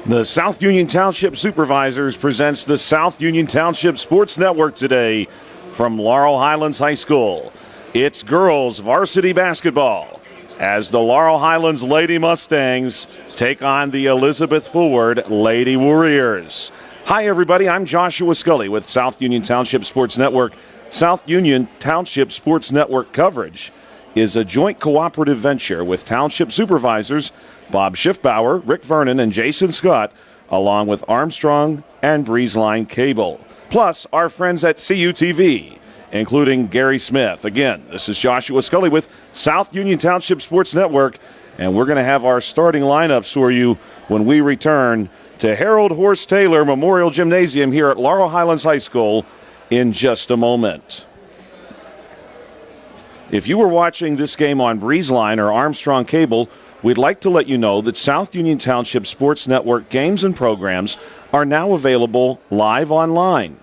The South Union Township Supervisors presents the South Union Township Sports Network today from Laurel Highlands High School. It's girls varsity basketball as the Laurel Highlands Lady Mustangs take on the Elizabeth Forward Lady Warriors. Hi everybody, I'm Joshua Scully with South Union Township Sports Network. South Union Township Sports Network coverage is a joint cooperative venture with Township Supervisors Bob Schiffbauer, Rick Vernon, and Jason Scott, along with Armstrong and Breezeline Cable. Plus, our friends at CUTV, including Gary Smith. Again, this is Joshua Scully with South Union Township Sports Network, and we're going to have our starting lineups for you when we return to Harold Horst Taylor Memorial Gymnasium here at Laurel Highlands High School in just a moment. If you were watching this game on Breezeline or Armstrong Cable, we'd like to let you know that South Union Township Sports Network games and programs are now available live online.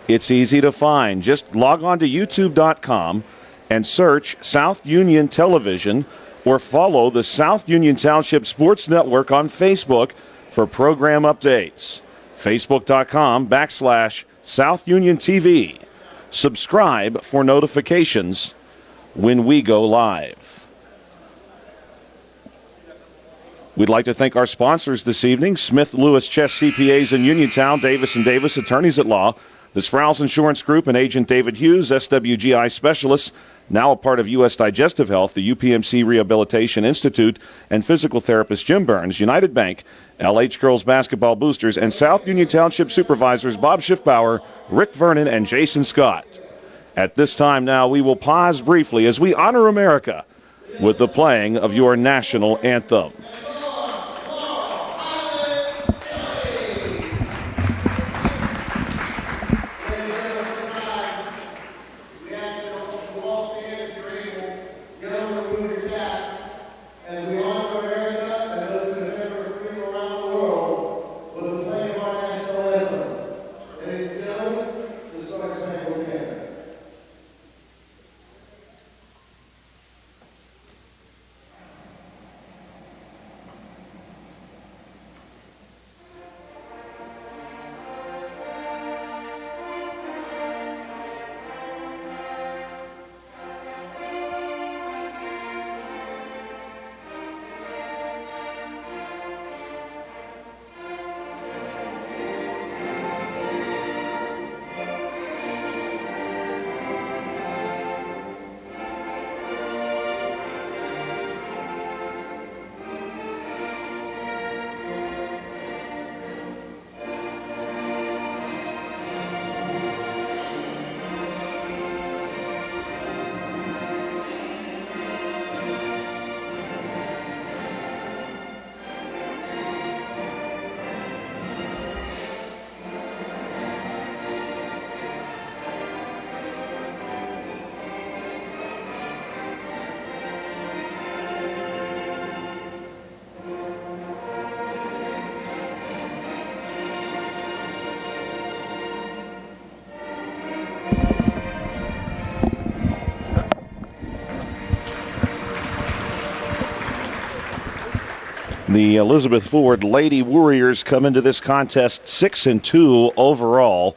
It's easy to find. Just log on to youtube.com and search South Union Television or follow the South Union Township Sports Network on Facebook for program updates. Facebook.com/South Union TV. Subscribe for notifications when we go live. We'd like to thank our sponsors this evening, Smith Lewis Chess CPAs in Uniontown, Davis & Davis Attorneys at Law, the Sprouse Insurance Group and Agent David Hughes, SWGI Specialists, now a part of U.S. Digestive Health, the UPMC Rehabilitation Institute, and physical therapist Jim Burns, United Bank, LH Girls Basketball Boosters, and South Union Township Supervisors Bob Schiffbauer, Rick Vernon, and Jason Scott. At this time now, we will pause briefly as we honor America with the playing of your national anthem. The Elizabeth Forward Lady Warriors come into this contest 6-2 overall,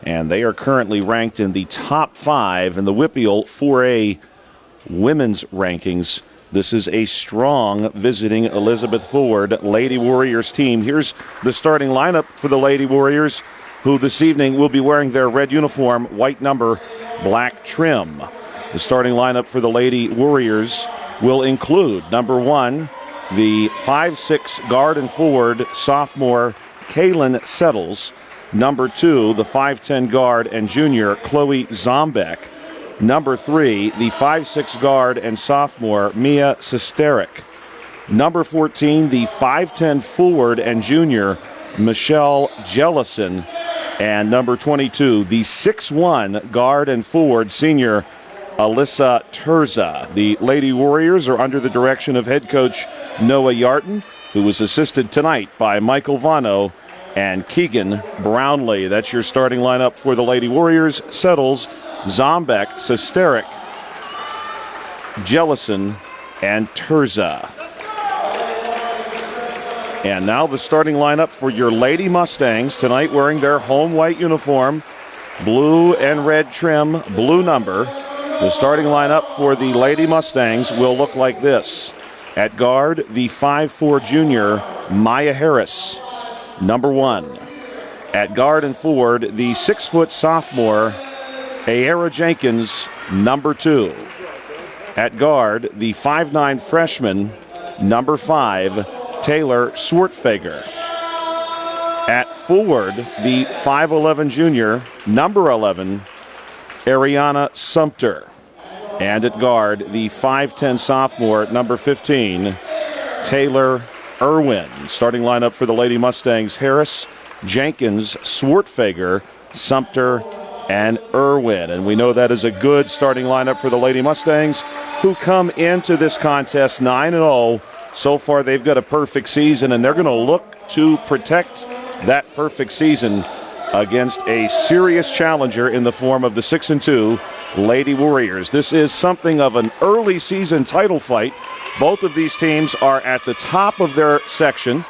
and they are currently ranked in the top 5 in the WPIAL 4A women's rankings. This is a strong visiting Elizabeth Forward Lady Warriors team. Here's the starting lineup for the Lady Warriors, who this evening will be wearing their red uniform, white number, black trim. The starting lineup for the Lady Warriors will include number 1, the 5'6" guard and forward sophomore Kaylin Settles. Number 2, the 5'10" guard and junior Chloe Zombeck. Number 3, the 5'6" guard and sophomore Mia Sesterik. Number 14, the 5'10" forward and junior Michelle Jellison. And number 22, the 6'1" guard and forward senior Alyssa Terza. The Lady Warriors are under the direction of head coach Noah Yarton, who was assisted tonight by Michael Vano and Keegan Brownlee. That's your starting lineup for the Lady Warriors. Settles, Zombeck, Sesterik, Jellison, and Terza. And now the starting lineup for your Lady Mustangs tonight, wearing their home white uniform, blue and red trim, blue number. The starting lineup for the Lady Mustangs will look like this. At guard, the 5'4" junior, Maya Harris, number 1. At guard and forward, the 6' sophomore, Ayera Jenkins, number 2. At guard, the 5'9" freshman, number 5, Taylor Swartfager. At forward, the 5'11" junior, number 11, Ariana Sumter. And at guard, the 5'10" sophomore, number 15, Taylor Irwin. Starting lineup for the Lady Mustangs: Harris, Jenkins, Swartfager, Sumter, and Irwin. And we know that is a good starting lineup for the Lady Mustangs, who come into this contest 9-0. So far, they've got a perfect season, and they're going to look to protect that perfect season against a serious challenger in the form of the 6-2 Lady Warriors. This is something of an early season title fight. Both of these teams are at the top of their section,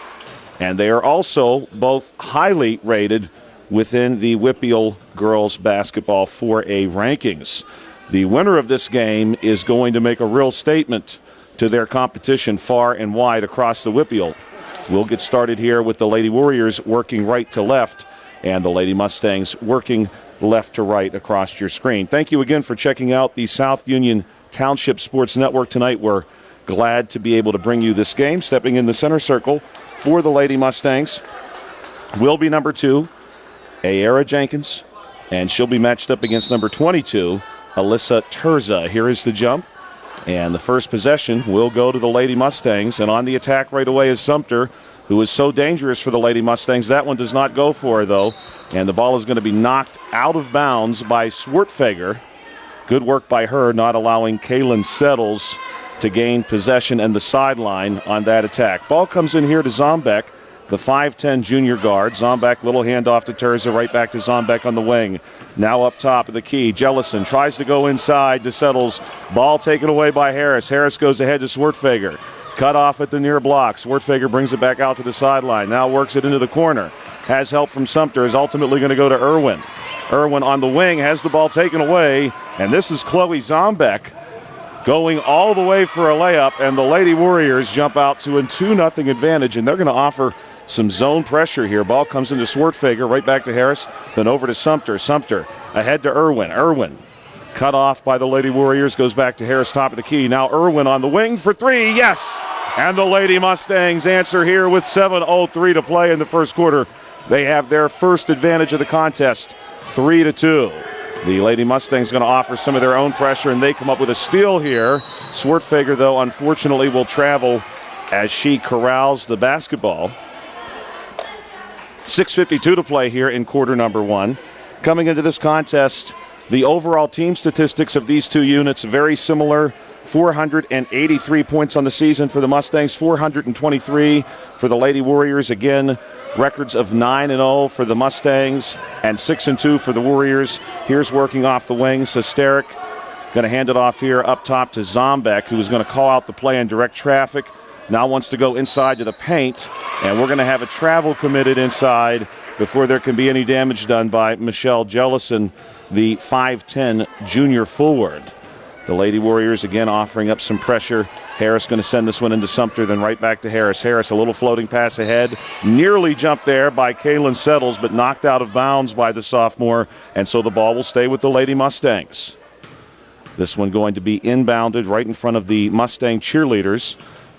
and they are also both highly rated within the WPIAL girls basketball 4A rankings. The winner of this game is going to make a real statement to their competition far and wide across the WPIAL. We'll get started here with the Lady Warriors working right to left and the Lady Mustangs working left to right across your screen. Thank you again for checking out the South Union Township Sports Network tonight. We're glad to be able to bring you this game. Stepping in the center circle for the Lady Mustangs will be number 2, Ayera Jenkins, and she'll be matched up against number 22, Alyssa Terza. Here is the jump, and the first possession will go to the Lady Mustangs, and on the attack right away is Sumter, who is so dangerous for the Lady Mustangs. That one does not go for her, though, and the ball is going to be knocked out of bounds by Swartfager. Good work by her, not allowing Kaylin Settles to gain possession and the sideline on that attack. Ball comes in here to Zombeck, the 5'10" junior guard. Zombeck, little handoff to Terza, right back to Zombeck on the wing. Now up top of the key, Jellison tries to go inside to Settles. Ball taken away by Harris. Harris goes ahead to Swartfager. Cut off at the near block. Swartfager brings it back out to the sideline. Now works it into the corner. Has help from Sumter. Is ultimately going to go to Irwin. Irwin on the wing has the ball taken away. And this is Chloe Zombeck going all the way for a layup. And the Lady Warriors jump out to a 2-0 advantage. And they're going to offer some zone pressure here. Ball comes into Swartfager. Right back to Harris. Then over to Sumter. Sumter ahead to Irwin. Irwin cut off by the Lady Warriors, goes back to Harris, top of the key. Now Irwin on the wing for 3, yes! And the Lady Mustangs answer here with 7:03 to play in the first quarter. They have their first advantage of the contest, 3-2. The Lady Mustangs going to offer some of their own pressure, and they come up with a steal here. Swartfager, though, unfortunately will travel as she corrals the basketball. 6:52 to play here in quarter number 1. Coming into this contest, the overall team statistics of these two units very similar. 483 points on the season for the Mustangs, 423 for the Lady Warriors. Again, records of 9-0 for the Mustangs and 6-2 for the Warriors. Here's working off the wing. Sesteric going to hand it off here up top to Zombeck, who is going to call out the play and direct traffic. Now wants to go inside to the paint, and we're going to have a travel committed inside before there can be any damage done by Michelle Jellison, the 5'10" junior forward. The Lady Warriors again offering up some pressure. Harris going to send this one into Sumter, then right back to Harris. Harris, a little floating pass ahead. Nearly jumped there by Kaylin Settles, but knocked out of bounds by the sophomore, and so the ball will stay with the Lady Mustangs. This one going to be inbounded right in front of the Mustang cheerleaders.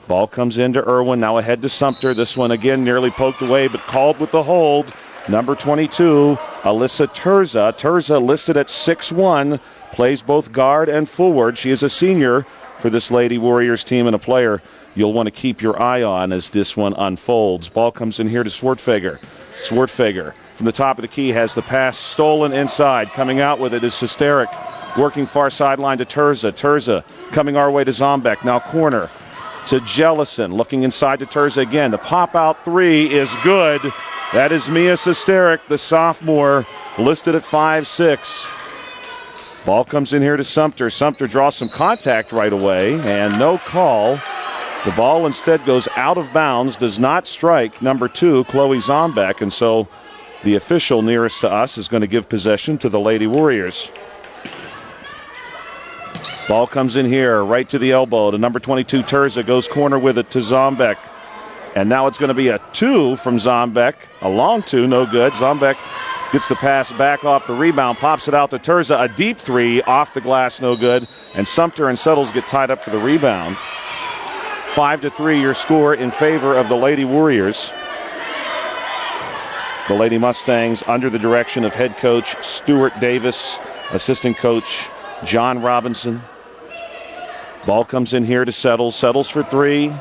Ball comes into Irwin, now ahead to Sumter. This one again nearly poked away, but called with the hold. Number 22, Alyssa Terza. Terza listed at 6'1", plays both guard and forward. She is a senior for this Lady Warriors team and a player you'll want to keep your eye on as this one unfolds. Ball comes in here to Swartfager. Swartfager from the top of the key has the pass stolen inside. Coming out with it is Sesteric, working far sideline to Terza. Terza coming our way to Zombeck. Now corner to Jellison, looking inside to Terza again. The pop-out 3 is good. That is Mia Sesteric, the sophomore, listed at 5'6". Ball comes in here to Sumter. Sumter draws some contact right away, and no call The ball instead goes out of bounds, does not strike number 2, Chloe Zombeck, and so the official nearest to us is going to give possession to the Lady Warriors. Ball comes in here, right to the elbow to number 22, Terza, goes corner with it to Zombeck. And now it's going to be a 2 from Zombeck, a long 2, no good. Zombeck gets the pass back off the rebound, pops it out to Terza, a deep 3, off the glass, no good. And Sumter and Settles get tied up for the rebound. 5-3 your score in favor of the Lady Warriors. The Lady Mustangs under the direction of head coach Stuart Davis, assistant coach John Robinson. Ball comes in here to Settles. Settles for 3.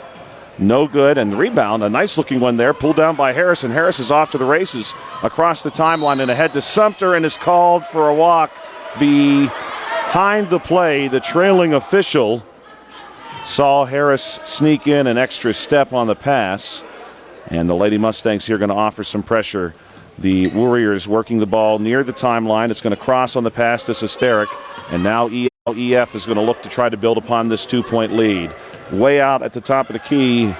No good. And the rebound, a nice looking one there, pulled down by Harris. And Harris is off to the races across the timeline and ahead to Sumter and is called for a walk behind the play. The trailing official saw Harris sneak in an extra step on the pass. And the Lady Mustangs here going to offer some pressure. The Warriors working the ball near the timeline. It's going to cross on the pass to Sesteric. And now EF is going to look to try to build upon this 2-point lead. Way out at the top of the key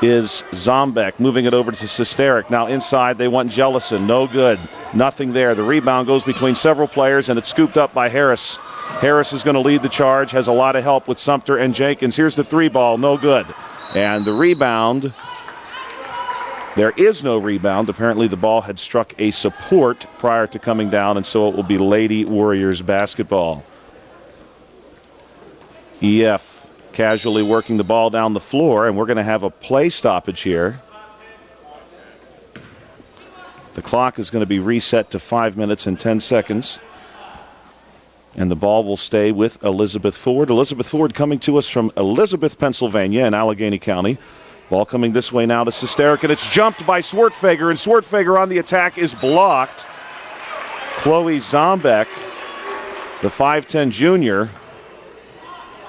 is Zombeck, moving it over to Sesteric. Now inside they want Jellison. No good. Nothing there. The rebound goes between several players, and it's scooped up by Harris. Harris is going to lead the charge, has a lot of help with Sumter and Jenkins. Here's the 3 ball. No good. And the rebound, there is no rebound. Apparently the ball had struck a support prior to coming down, and so it will be Lady Warriors basketball. EF casually working the ball down the floor, and we're going to have a play stoppage here. The clock is going to be reset to 5 minutes and 10 seconds. And the ball will stay with Elizabeth Ford. Elizabeth Ford coming to us from Elizabeth, Pennsylvania in Allegheny County. Ball coming this way now to Sesteric, and it's jumped by Swartfager, and Swartfager on the attack is blocked. Chloe Zombeck, the 5'10 junior,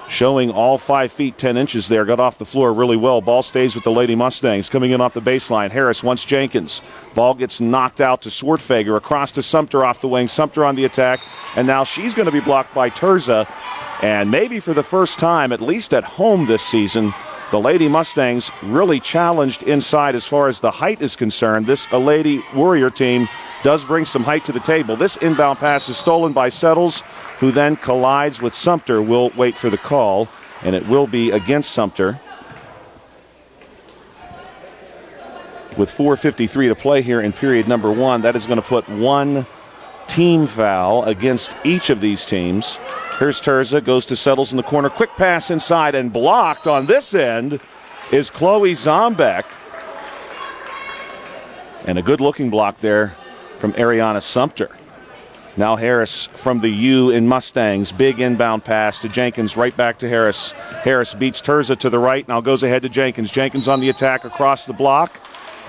showing all 5 feet 10 inches there, got off the floor really well. Ball stays with the Lady Mustangs. Coming in off the baseline, Harris wants Jenkins. Ball gets knocked out to Swartfager, across to Sumter off the wing. Sumter on the attack, and now she's going to be blocked by Terza. And maybe for the first time, at least at home this season, the Lady Mustangs really challenged inside as far as the height is concerned. This Lady Warrior team does bring some height to the table. This inbound pass is stolen by Settles, who then collides with Sumter. We'll wait for the call, and it will be against Sumter. With 4:53 to play here in period number 1, that is going to put 1 team foul against each of these teams. Here's Terza, goes to Settles in the corner. Quick pass inside, and blocked on this end is Chloe Zombeck. And a good-looking block there from Ariana Sumter. Now Harris from the U in Mustangs. Big inbound pass to Jenkins, right back to Harris. Harris beats Terza to the right, now goes ahead to Jenkins. Jenkins on the attack across the block.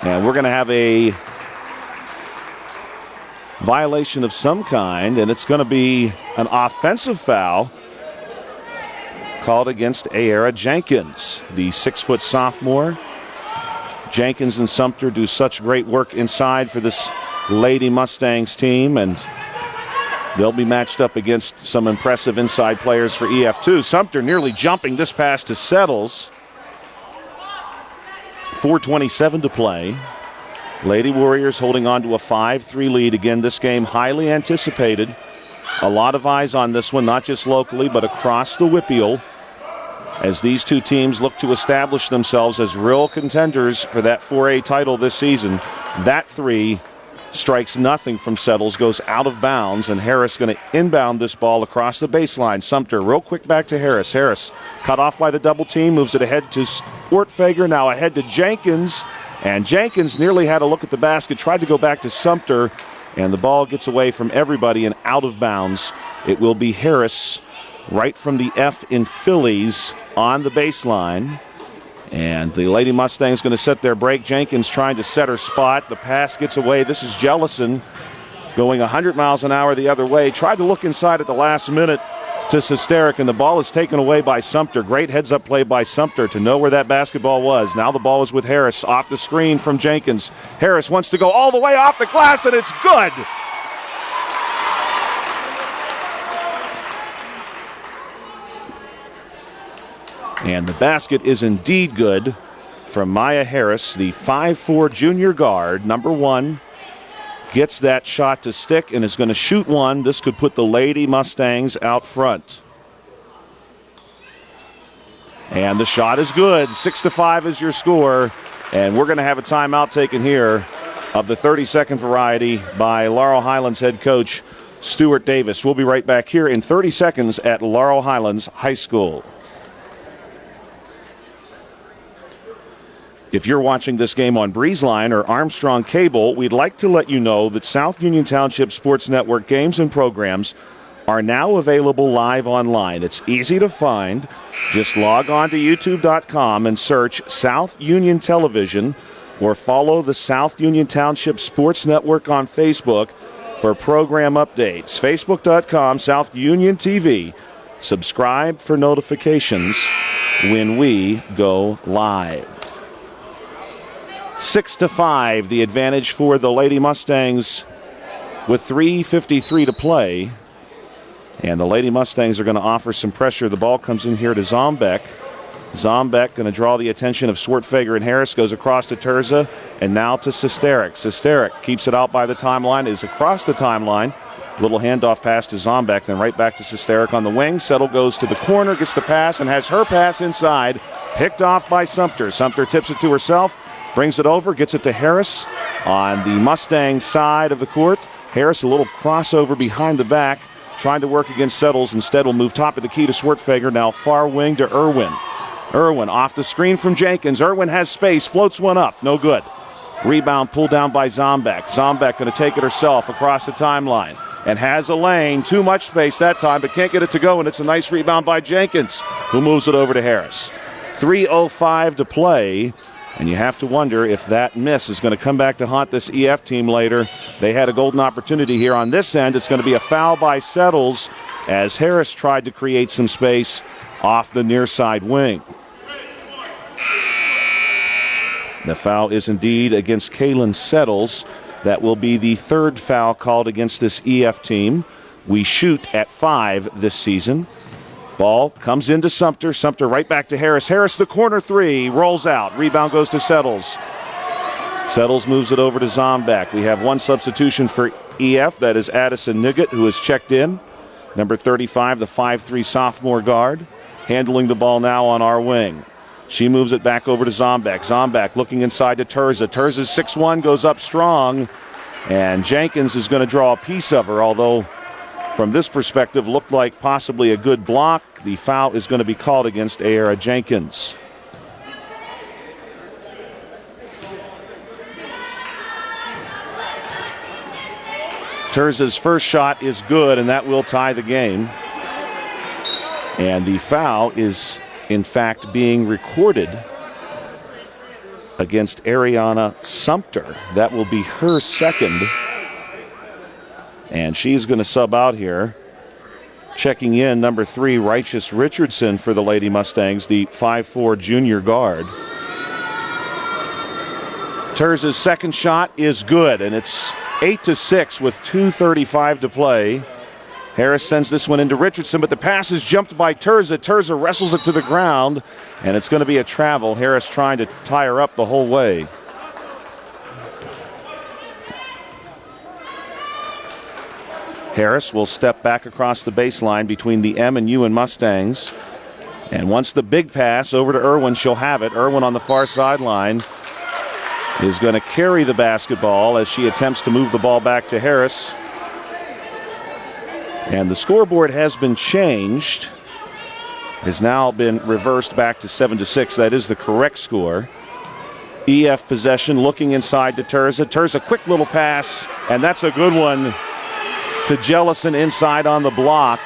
And we're going to have a violation of some kind, and it's going to be an offensive foul called against Ayara Jenkins, the 6-foot sophomore. Jenkins and Sumter do such great work inside for this Lady Mustangs team, and they'll be matched up against some impressive inside players for EF2. Sumter nearly jumping this pass to Settles. 4:27 to play. Lady Warriors holding on to a 5-3 lead. Again, this game highly anticipated. A lot of eyes on this one, not just locally, but across the WPIAL, as these two teams look to establish themselves as real contenders for that 4A title this season. That 3 strikes nothing from Settles, goes out of bounds, and Harris going to inbound this ball across the baseline. Sumter real quick back to Harris. Harris cut off by the double team, moves it ahead to Swartfager, now ahead to Jenkins. And Jenkins nearly had a look at the basket, tried to go back to Sumter, and the ball gets away from everybody and out of bounds. It will be Harris right from the F in Phillies on the baseline. And the Lady Mustangs going to set their break. Jenkins trying to set her spot. The pass gets away. This is Jellison going 100 miles an hour the other way. Tried to look inside at the last minute to Sesteric, and the ball is taken away by Sumter. Great heads-up play by Sumter to know where that basketball was. Now the ball is with Harris, off the screen from Jenkins. Harris wants to go all the way off the glass, and it's good. And the basket is indeed good from Maya Harris, the 5'4" junior guard, number 1. Gets that shot to stick and is going to shoot one. This could put the Lady Mustangs out front. And the shot is good. 6-5 is your score. And we're going to have a timeout taken here of the 30-second variety by Laurel Highlands head coach Stuart Davis. We'll be right back here in 30 seconds at Laurel Highlands High School. If you're watching this game on BreezeLine or Armstrong Cable, we'd like to let you know that South Union Township Sports Network games and programs are now available live online. It's easy to find. Just log on to youtube.com and search South Union Television or follow the South Union Township Sports Network on Facebook for program updates. Facebook.com, South Union TV. Subscribe for notifications when we go live. 6-5, the advantage for the Lady Mustangs with 3:53 to play. And the Lady Mustangs are going to offer some pressure. The ball comes in here to Zombeck. Zombeck going to draw the attention of Swartfager and Harris, goes across to Terza, and now to Sesterik. Sesterik keeps it out by the timeline, is across the timeline. Little handoff pass to Zombeck, then right back to Sesterik on the wing. Settle goes to the corner, gets the pass, and has her pass inside. Picked off by Sumter. Sumter tips it to herself. Brings it over, gets it to Harris on the Mustang side of the court. Harris, a little crossover behind the back, trying to work against Settles. Instead, will move top of the key to Swartfager. Now far wing to Irwin. Irwin off the screen from Jenkins. Irwin has space, floats one up, no good. Rebound pulled down by Zombeck. Zombeck going to take it herself across the timeline and has a lane. Too much space that time, but can't get it to go, and it's a nice rebound by Jenkins, who moves it over to Harris. 3:05 to play. And you have to wonder if that miss is going to come back to haunt this EF team later. They had a golden opportunity here on this end. It's going to be a foul by Settles as Harris tried to create some space off the near side wing. The foul is indeed against Kaylin Settles. That will be the third foul called against this EF team. We shoot at 5 this season. Ball comes into Sumter. Sumter right back to Harris. Harris, the corner three, rolls out. Rebound goes to Settles. Settles moves it over to Zombeck. We have one substitution for EF. That is Addison Niggett, who has checked in. Number 35, the 5'3 sophomore guard, handling the ball now on our wing. She moves it back over to Zombeck. Zombeck looking inside to Terza. Terza's 6'1", goes up strong. And Jenkins is going to draw a piece of her, although from this perspective, looked like possibly a good block. The foul is going to be called against Ayara Jenkins. Terza's first shot is good, and that will tie the game. And the foul is, in fact, being recorded against Ariana Sumter. That will be her second. And she's going to sub out here. Checking in, number 3, Righteous Richardson for the Lady Mustangs, the 5'4 junior guard. Terza's second shot is good, and it's 8-6 with 2:35 to play. Harris sends this one into Richardson, but the pass is jumped by Terza. Terza wrestles it to the ground, and it's going to be a travel. Harris trying to tie her up the whole way. Harris will step back across the baseline between the M and U and Mustangs. And once the big pass over to Irwin, she'll have it. Irwin on the far sideline is going to carry the basketball as she attempts to move the ball back to Harris. And the scoreboard has been changed. Has now been reversed back to 7-6. That is the correct score. EF possession, looking inside to Terza. Terza, quick little pass, and that's a good one to Jellison inside on the block.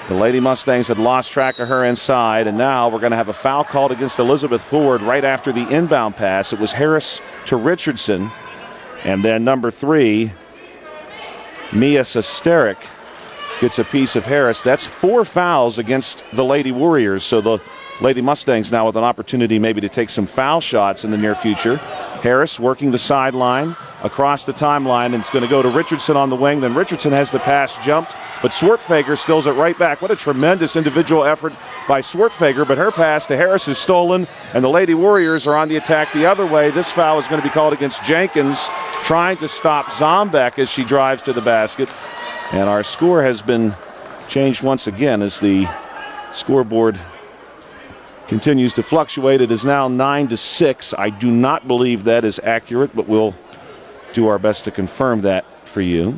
The Lady Mustangs had lost track of her inside, and now we're going to have a foul called against Elizabeth Ford right after the inbound pass. It was Harris to Richardson, and then number 3, Mia Sesterik, gets a piece of Harris. That's 4 fouls against the Lady Warriors. So the Lady Mustangs now with an opportunity maybe to take some foul shots in the near future. Harris working the sideline across the timeline, and it's going to go to Richardson on the wing. Then Richardson has the pass jumped, but Swartfager steals it right back. What a tremendous individual effort by Swartfager, but her pass to Harris is stolen, and the Lady Warriors are on the attack the other way. This foul is going to be called against Jenkins, trying to stop Zombek as she drives to the basket. And our score has been changed once again as the scoreboard continues to fluctuate. It is now 9-6. I do not believe that is accurate, but we'll do our best to confirm that for you.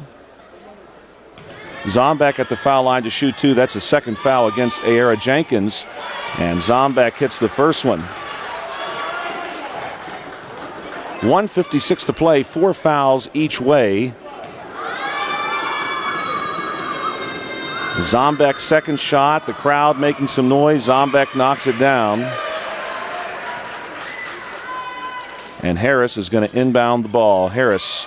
Zombek at the foul line to shoot 2. That's a second foul against Ayera Jenkins. And Zombek hits the first one. 1:56 to play, 4 fouls each way. Zombek's second shot, the crowd making some noise. Zombek knocks it down. And Harris is going to inbound the ball. Harris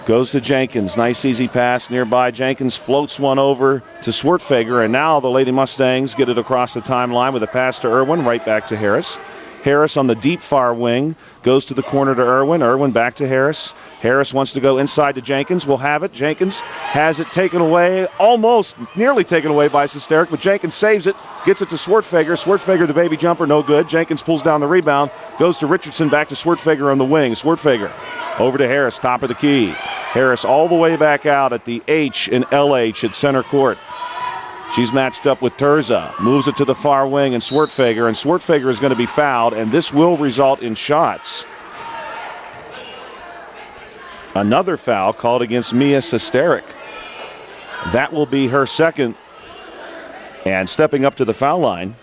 goes to Jenkins. Nice easy pass nearby. Jenkins floats one over to Swartfager, and now the Lady Mustangs get it across the timeline with a pass to Irwin, right back to Harris. Harris on the deep far wing goes to the corner to Irwin. Irwin back to Harris. Harris wants to go inside to Jenkins. Will have it. Jenkins has it taken away, almost nearly taken away by Sesteric, but Jenkins saves it, gets it to Swartfager. Swartfager, the baby jumper, no good. Jenkins pulls down the rebound, goes to Richardson, back to Swartfager on the wing. Swartfager over to Harris, top of the key. Harris all the way back out at the H in LH at center court. She's matched up with Terza, moves it to the far wing, and Swartfager is going to be fouled, and this will result in shots. Another foul called against Mia Sesteric. That will be her second. And stepping up to the foul line,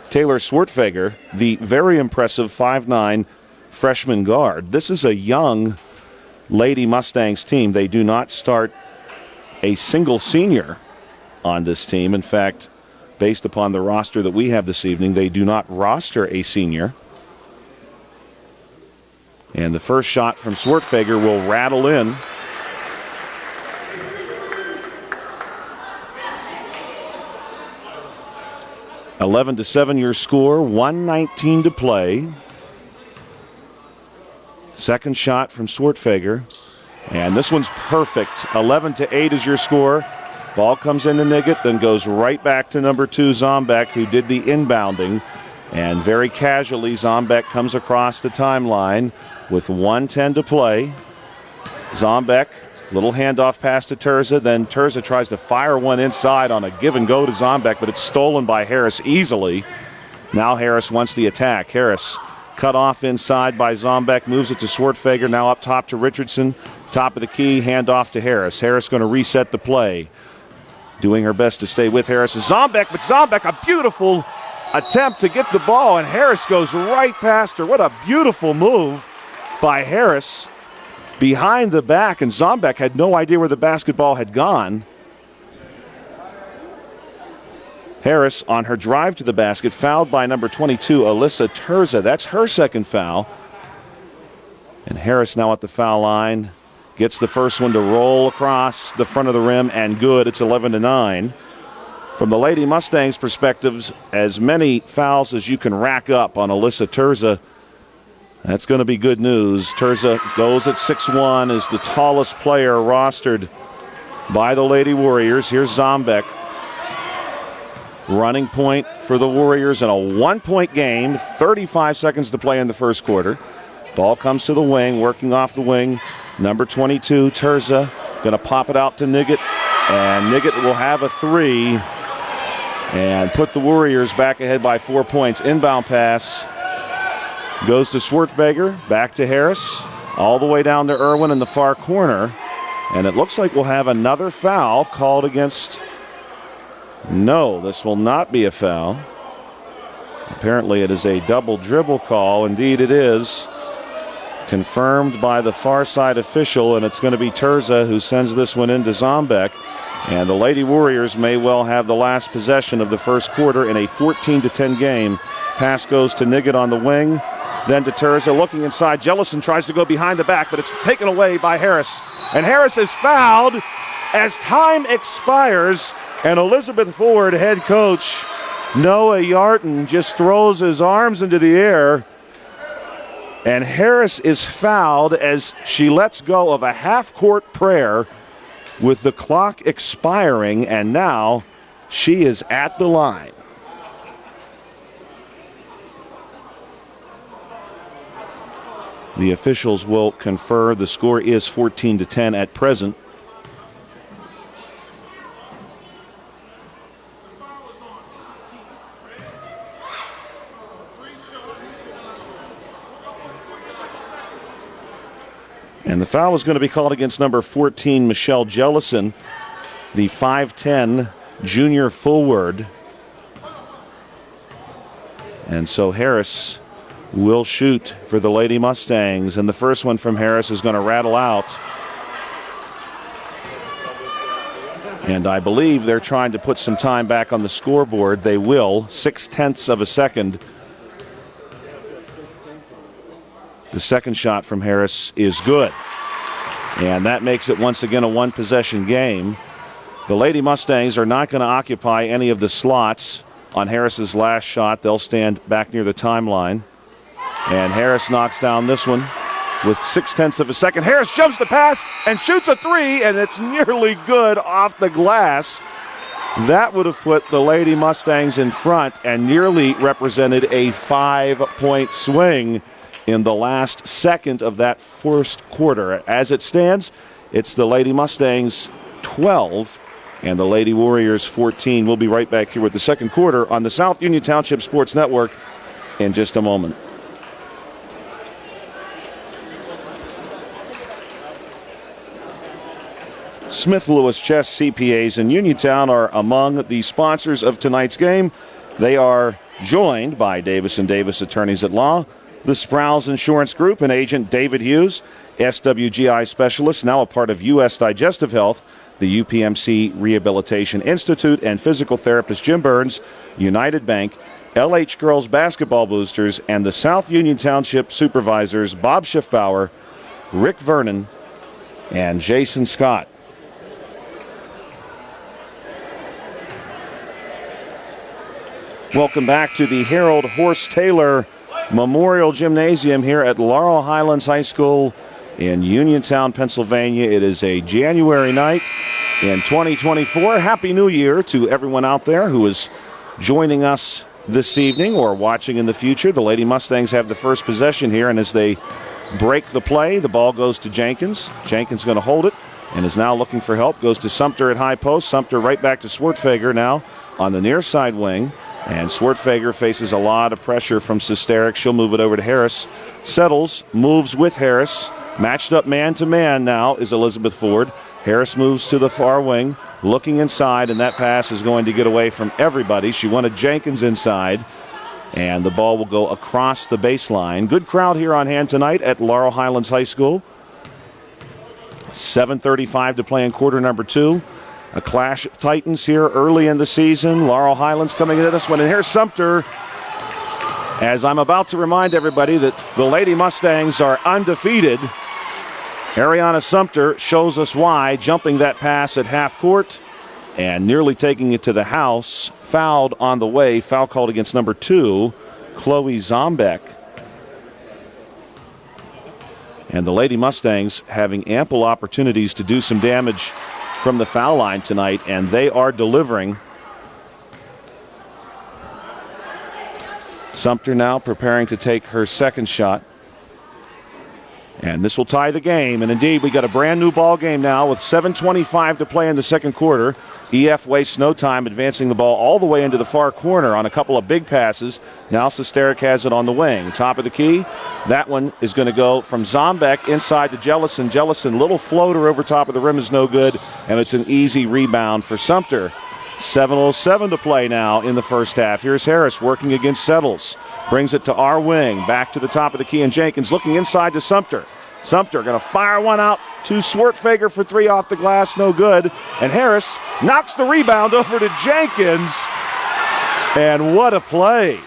Taylor Swartfager, the very impressive 5'9" freshman guard. This is a young Lady Mustangs team. They do not start a single senior on this team. In fact, based upon the roster that we have this evening, they do not roster a senior. And the first shot from Swartfager will rattle in. (11-7) your score, 1:19 to play. Second shot from Swartfager, and this one's perfect. 11-8 is your score. Ball comes into Niggett, then goes right back to number 2, Zombek, who did the inbounding. And very casually, Zombek comes across the timeline with 1:10 to play. Zombek, little handoff pass to Terza. Then Terza tries to fire one inside on a give and go to Zombek, but it's stolen by Harris easily. Now Harris wants the attack. Harris cut off inside by Zombek, moves it to Swartfager, now up top to Richardson. Top of the key, handoff to Harris. Harris going to reset the play. Doing her best to stay with Harris is Zombek, but Zombek, a beautiful attempt to get the ball, and Harris goes right past her. What a beautiful move by Harris behind the back, and Zombek had no idea where the basketball had gone. Harris on her drive to the basket, fouled by number 22, Alyssa Terza. That's her second foul. And Harris now at the foul line. Gets the first one to roll across the front of the rim, and good. It's 11-9. From the Lady Mustangs' perspectives, as many fouls as you can rack up on Alyssa Terza, that's going to be good news. Terza goes at 6'1", is the tallest player rostered by the Lady Warriors. Here's Zombek. Running point for the Warriors in a 1-point game. 35 seconds to play in the first quarter. Ball comes to the wing, working off the wing. Number 22, Terza, going to pop it out to Niggett. And Niggett will have a 3 and put the Warriors back ahead by 4 points. Inbound pass goes to Swartfager, back to Harris, all the way down to Irwin in the far corner. And it looks like we'll have another foul called against... No, this will not be a foul. Apparently it is a double dribble call. Indeed it is. Confirmed by the far side official, and it's going to be Terza who sends this one into Zombek. And the Lady Warriors may well have the last possession of the first quarter in a 14-10 game. Pass goes to Niggett on the wing, then to Terza. Looking inside, Jellison tries to go behind the back, but it's taken away by Harris. And Harris is fouled as time expires, and Elizabeth Ford head coach Noah Yarton just throws his arms into the air, and Harris is fouled as she lets go of a half-court prayer with the clock expiring, and now she is at the line. The officials will confer. The score is 14-10 at present. And the foul is going to be called against number 14, Michelle Jellison, the 5'10 junior forward. And so Harris will shoot for the Lady Mustangs. And the first one from Harris is going to rattle out. And I believe they're trying to put some time back on the scoreboard. They will. 0.6 of a second. The second shot from Harris is good. And that makes it once again a one-possession game. The Lady Mustangs are not going to occupy any of the slots on Harris's last shot. They'll stand back near the timeline. And Harris knocks down this one with 0.6 of a second. Harris jumps the pass and shoots a three, and it's nearly good off the glass. That would have put the Lady Mustangs in front and nearly represented a 5-point swing in the last second of that first quarter. As it stands, it's the Lady Mustangs 12 and the Lady Warriors 14. We'll be right back here with the second quarter on the South Union Township Sports Network in just a moment. Smith Lewis Chess CPAs in Uniontown are among the sponsors of tonight's game. They are joined by Davis & Davis Attorneys at Law, the Sproul's Insurance Group, and agent David Hughes, SWGI specialist, now a part of U.S. Digestive Health, the UPMC Rehabilitation Institute, and physical therapist Jim Burns, United Bank, LH Girls Basketball Boosters, and the South Union Township Supervisors Bob Schiffbauer, Rick Vernon, and Jason Scott. Welcome back to the Harold Horst Taylor Memorial Gymnasium here at Laurel Highlands High School in Uniontown, Pennsylvania. It is a January night in 2024. Happy New Year to everyone out there who is joining us this evening or watching in the future. The Lady Mustangs have the first possession here, and as they break the play, the ball goes to Jenkins. Jenkins going to hold it and is now looking for help. Goes to Sumter at high post. Sumter right back to Swartfager now on the near side wing. And Swartfager faces a lot of pressure from Sesterik. She'll move it over to Harris. Settles, moves with Harris. Matched up man-to-man now is Elizabeth Ford. Harris moves to the far wing, looking inside, and that pass is going to get away from everybody. She wanted Jenkins inside, and the ball will go across the baseline. Good crowd here on hand tonight at Laurel Highlands High School. 7:35 to play in quarter number 2. A clash of Titans here early in the season. Laurel Highlands coming into this one. And here's Sumter. As I'm about to remind everybody that the Lady Mustangs are undefeated. Ariana Sumter shows us why, jumping that pass at half court and nearly taking it to the house. Fouled on the way. Foul called against number 2, Chloe Zombeck. And the Lady Mustangs having ample opportunities to do some damage from the foul line tonight, and they are delivering. Sumter now preparing to take her second shot. And this will tie the game. And indeed, we got a brand new ball game now with 7:25 to play in the second quarter. EF wastes no time advancing the ball all the way into the far corner on a couple of big passes. Now Sesterik has it on the wing. Top of the key. That one is going to go from Zombeck inside to Jellison. Jellison, little floater over top of the rim is no good. And it's an easy rebound for Sumter. 7:07 to play now in the first half. Here's Harris working against Settles. Brings it to our wing. Back to the top of the key, and Jenkins looking inside to Sumter. Sumter going to fire one out to Swartfager for 3 off the glass. No good. And Harris knocks the rebound over to Jenkins. And what a play.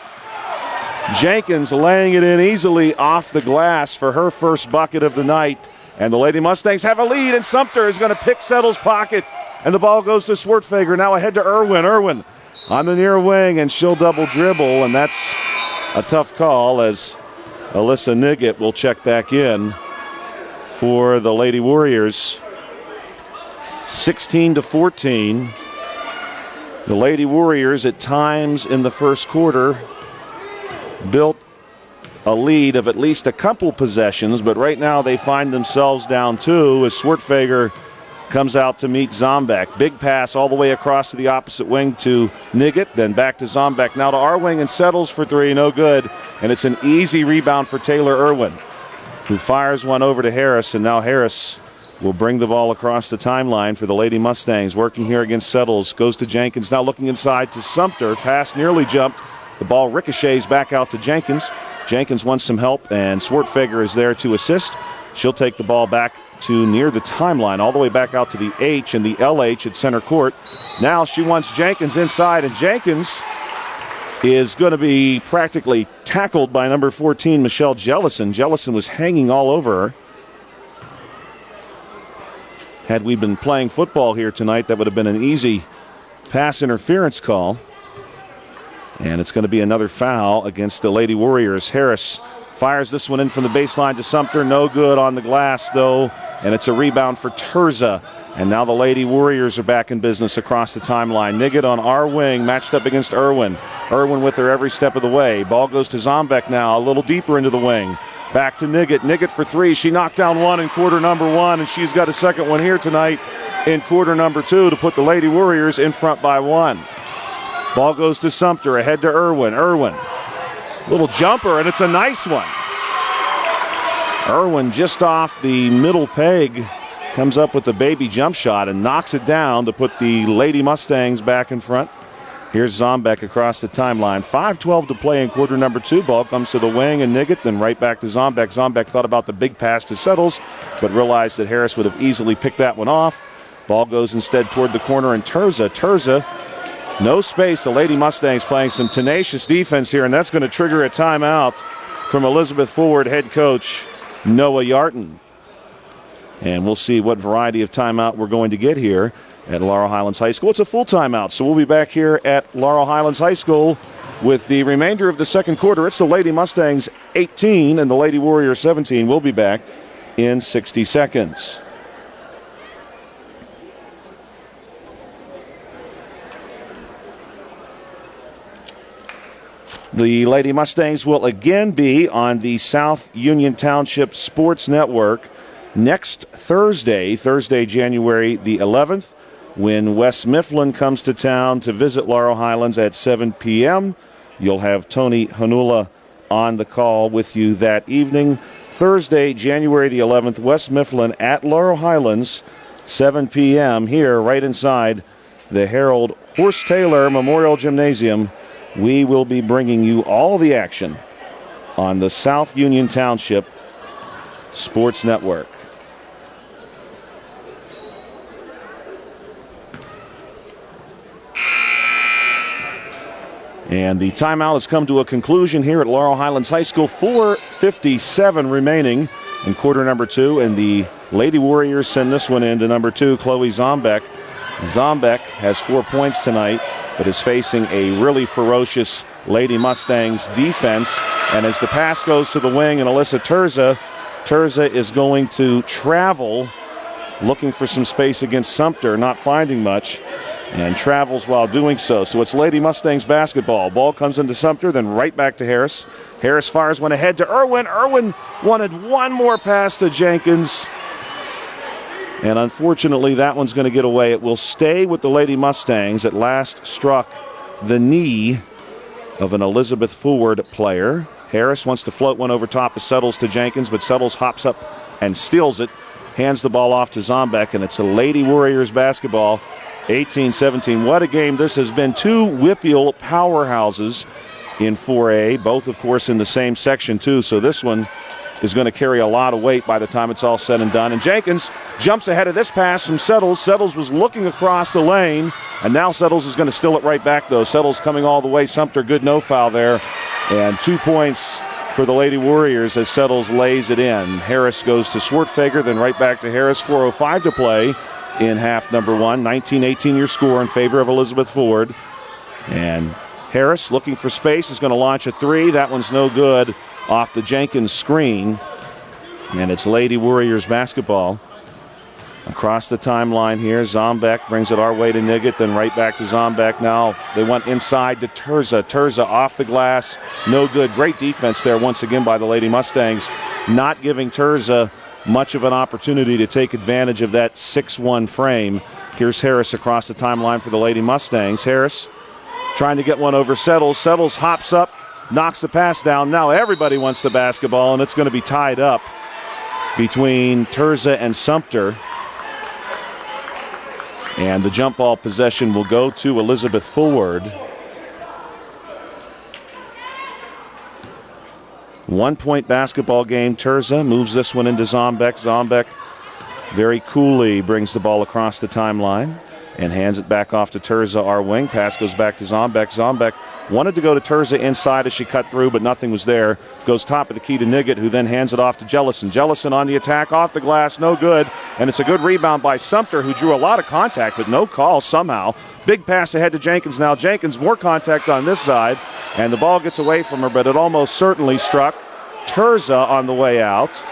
Jenkins laying it in easily off the glass for her first bucket of the night. And the Lady Mustangs have a lead, and Sumter is going to pick Settles' pocket. And the ball goes to Swartfager. Now ahead to Irwin. Irwin on the near wing, and she'll double dribble, and that's a tough call as Alyssa Niggett will check back in for the Lady Warriors. 16-14. The Lady Warriors at times in the first quarter built a lead of at least a couple possessions, but right now they find themselves down 2 as Swartfager comes out to meet Zombek. Big pass all the way across to the opposite wing to Niggett, then back to Zombek. Now to our wing and Settles for 3, no good. And it's an easy rebound for Taylor Irwin, who fires one over to Harris, and now Harris will bring the ball across the timeline for the Lady Mustangs. Working here against Settles, goes to Jenkins, now looking inside to Sumter. Pass nearly jumped. The ball ricochets back out to Jenkins. Jenkins wants some help, and Swartfager is there to assist. She'll take the ball back to near the timeline, all the way back out to the H and the LH at center court. Now she wants Jenkins inside, and Jenkins is going to be practically tackled by number 14, Michelle Jellison. Jellison was hanging all over her. Had we been playing football here tonight, that would have been an easy pass interference call. And it's going to be another foul against the Lady Warriors. Harris fires this one in from the baseline to Sumter. No good on the glass, though. And it's a rebound for Terza. And now the Lady Warriors are back in business across the timeline. Niggett on our wing, matched up against Irwin. Irwin with her every step of the way. Ball goes to Zombek now, a little deeper into the wing. Back to Niggett. Niggett for 3. She knocked down one in quarter number 1, and she's got a second one here tonight in quarter number 2 to put the Lady Warriors in front by 1. Ball goes to Sumter, ahead to Irwin. Irwin, little jumper, and it's a nice one. Irwin just off the middle peg, comes up with the baby jump shot and knocks it down to put the Lady Mustangs back in front. Here's Zombek across the timeline. 5:12 to play in quarter number 2. Ball comes to the wing and Niggett, then right back to Zombek. Zombek thought about the big pass to Settles, but realized that Harris would have easily picked that one off. Ball goes instead toward the corner, and Terza, no space. The Lady Mustangs playing some tenacious defense here, and that's going to trigger a timeout from Elizabeth Forward head coach Noah Yarton. And we'll see what variety of timeout we're going to get here at Laurel Highlands High School. It's a full timeout, so we'll be back here at Laurel Highlands High School with the remainder of the second quarter. It's the Lady Mustangs 18 and the Lady Warriors 17. We'll be back in 60 seconds. The Lady Mustangs will again be on the South Union Township Sports Network next Thursday, January the 11th, when West Mifflin comes to town to visit Laurel Highlands at 7 p.m. You'll have Tony Hanula on the call with you that evening. Thursday, January the 11th, West Mifflin at Laurel Highlands, 7 p.m. here right inside the Harold Horst Taylor Memorial Gymnasium. We will be bringing you all the action on the South Union Township Sports Network. And the timeout has come to a conclusion here at Laurel Highlands High School. 4:57 remaining in quarter number 2, and the Lady Warriors send this one in to number 2, Chloe Zombek. Zombek has 4 points tonight, but is facing a really ferocious Lady Mustangs defense. And as the pass goes to the wing and Alyssa Terza is going to travel, looking for some space against Sumter, not finding much, and travels while doing so. So it's Lady Mustangs basketball. Ball comes into Sumter, then right back to Harris. Harris fires one ahead to Irwin. Irwin wanted one more pass to Jenkins, and unfortunately that one's going to get away. It will stay with the Lady Mustangs. At last struck the knee of an Elizabeth Forward player. Harris wants to float one over top of Settles to Jenkins, but Settles hops up and steals it, hands the ball off to Zombek, and it's a Lady Warriors basketball, 18-17. What a game this has been. 2 WPIAL powerhouses in 4A, both, of course, in the same section, too. So this one is going to carry a lot of weight by the time it's all said and done. And Jenkins jumps ahead of this pass from Settles. Settles was looking across the lane, and now Settles is going to steal it right back, though. Settles coming all the way. Sumter, good no foul there. And 2 points for the Lady Warriors as Settles lays it in. Harris goes to Swartfager, then right back to Harris. 4:05 to play in half number one. 19-18 your score in favor of Elizabeth Ford. And Harris, looking for space, is going to launch a three. That one's no good off the Jenkins screen. And it's Lady Warriors basketball. Across the timeline here, Zombeck brings it our way to Niggett, then right back to Zombeck. Now they went inside to Terza. Terza off the glass, no good. Great defense there once again by the Lady Mustangs, not giving Terza much of an opportunity to take advantage of that 6-1 frame. Here's Harris across the timeline for the Lady Mustangs. Harris trying to get one over Settles. Settles hops up, knocks the pass down. Now everybody wants the basketball, and it's going to be tied up between Terza and Sumter. And the jump ball possession will go to Elizabeth Ford. 1-point basketball game. Terza moves this one into Zombeck. Zombeck very coolly brings the ball across the timeline and hands it back off to Terza, our wing. Pass goes back to Zombeck. Zombeck wanted to go to Terza inside as she cut through, but nothing was there. Goes top of the key to Niggett, who then hands it off to Jellison. Jellison on the attack, off the glass, no good. And it's a good rebound by Sumter, who drew a lot of contact, but no call somehow. Big pass ahead to Jenkins now. Jenkins, more contact on this side, and the ball gets away from her, but it almost certainly struck Terza on the way out.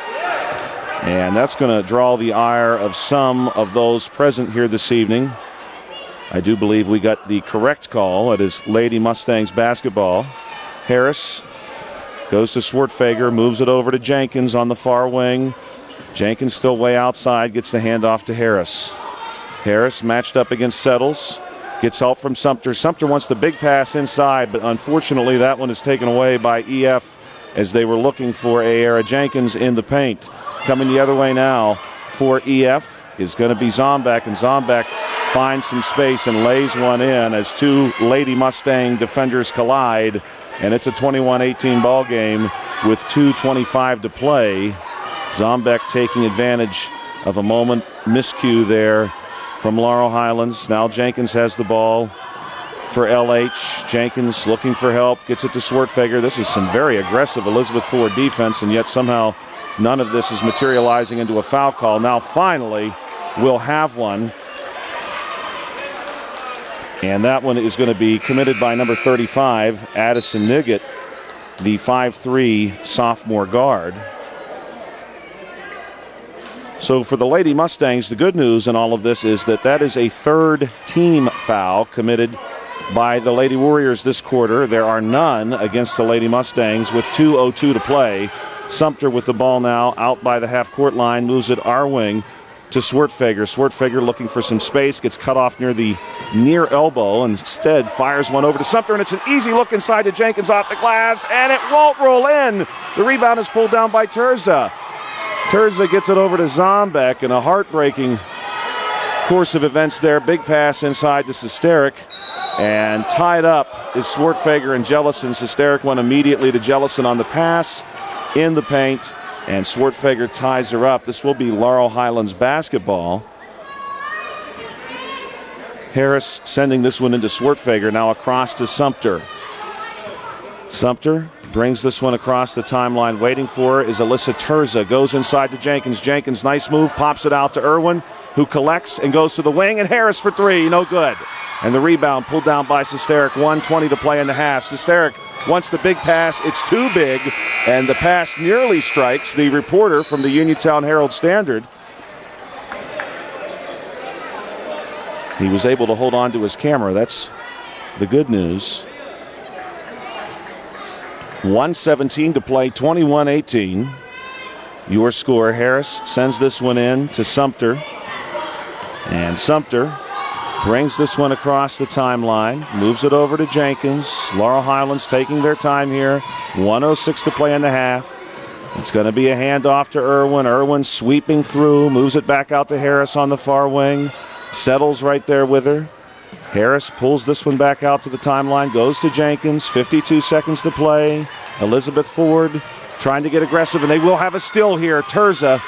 And that's going to draw the ire of some of those present here this evening. I do believe we got the correct call. It is Lady Mustangs basketball. Harris goes to Swartfager, moves it over to Jenkins on the far wing. Jenkins still way outside, gets the handoff to Harris. Harris matched up against Settles, gets help from Sumter. Sumter wants the big pass inside, but unfortunately that one is taken away by EF as they were looking for Ayara Jenkins in the paint. Coming the other way now for EF is going to be Zombeck, and Zombeck finds some space and lays one in as two Lady Mustang defenders collide, and it's a 21-18 ball game with 2:25 to play. Zombeck taking advantage of a moment miscue there from Laurel Highlands. Now Jenkins has the ball for LH. Jenkins looking for help, gets it to Swartfager. This is some very aggressive Elizabeth Ford defense, and yet somehow none of this is materializing into a foul call. Now finally we'll have one. And that one is going to be committed by number 35, Addison Niggett, the 5'3" sophomore guard. So for the Lady Mustangs, the good news in all of this is that is a third team foul committed by the Lady Warriors this quarter. There are none against the Lady Mustangs with 2:02 to play. Sumter with the ball now out by the half-court line, moves it our wing to Swartfager. Swartfager looking for some space, gets cut off near the near elbow, and instead fires one over to Sumter, and it's an easy look inside to Jenkins off the glass, and it won't roll in. The rebound is pulled down by Terza. Terza gets it over to Zombeck, and a heartbreaking course of events there. Big pass inside to Sesteric, and tied up is Swartfager and Jellison. Sesteric went immediately to Jellison on the pass in the paint, and Swartfager ties her up. This will be Laurel Highlands basketball. Harris sending this one into Swartfager, now across to Sumter. Sumter brings this one across the timeline. Waiting for is Alyssa Terza. Goes inside to Jenkins. Jenkins, nice move, pops it out to Irwin, who collects and goes to the wing, and Harris for three, no good. And the rebound pulled down by Sesteric. 1:20 to play in the half. Sesteric wants the big pass. It's too big, and the pass nearly strikes the reporter from the Uniontown Herald-Standard. He was able to hold on to his camera. That's the good news. 1:17 to play, 21-18. Your score. Harris sends this one in to Sumter. And Sumter brings this one across the timeline, moves it over to Jenkins. Laurel Highlands taking their time here. 1:06 to play in the half. It's going to be a handoff to Irwin. Irwin sweeping through, moves it back out to Harris on the far wing. Settles right there with her. Harris pulls this one back out to the timeline, goes to Jenkins. 52 seconds to play. Elizabeth Ford trying to get aggressive, and they will have a steal here. Terza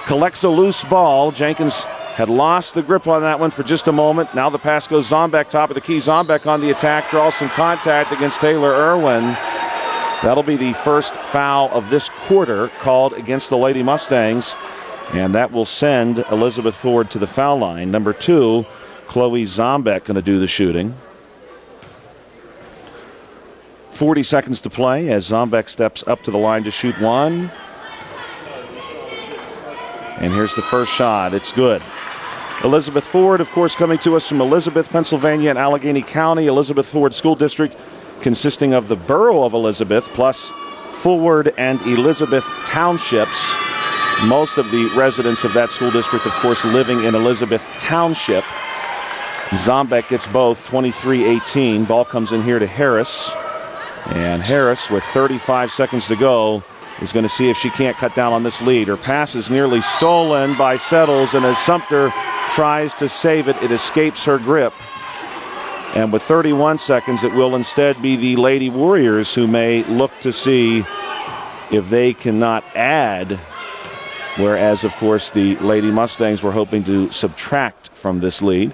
collects a loose ball. Jenkins had lost the grip on that one for just a moment. Now the pass goes Zombeck, top of the key. Zombeck on the attack, draws some contact against Taylor Irwin. That'll be the first foul of this quarter called against the Lady Mustangs, and that will send Elizabeth Ford to the foul line. Number 2, Chloe Zombeck going to do the shooting. 40 seconds to play as Zombeck steps up to the line to shoot one. And here's the first shot. It's good. Elizabeth Ford, of course, coming to us from Elizabeth, Pennsylvania, and Allegheny County. Elizabeth Ford School District consisting of the borough of Elizabeth plus Forward and Elizabeth townships. Most of the residents of that school district, of course, living in Elizabeth Township. Zombeck gets both, 23-18. Ball comes in here to Harris. And Harris, with 35 seconds to go, is going to see if she can't cut down on this lead. Her pass is nearly stolen by Settles, and as Sumter tries to save it, it escapes her grip. And with 31 seconds, it will instead be the Lady Warriors who may look to see if they cannot add, whereas, of course, the Lady Mustangs were hoping to subtract from this lead.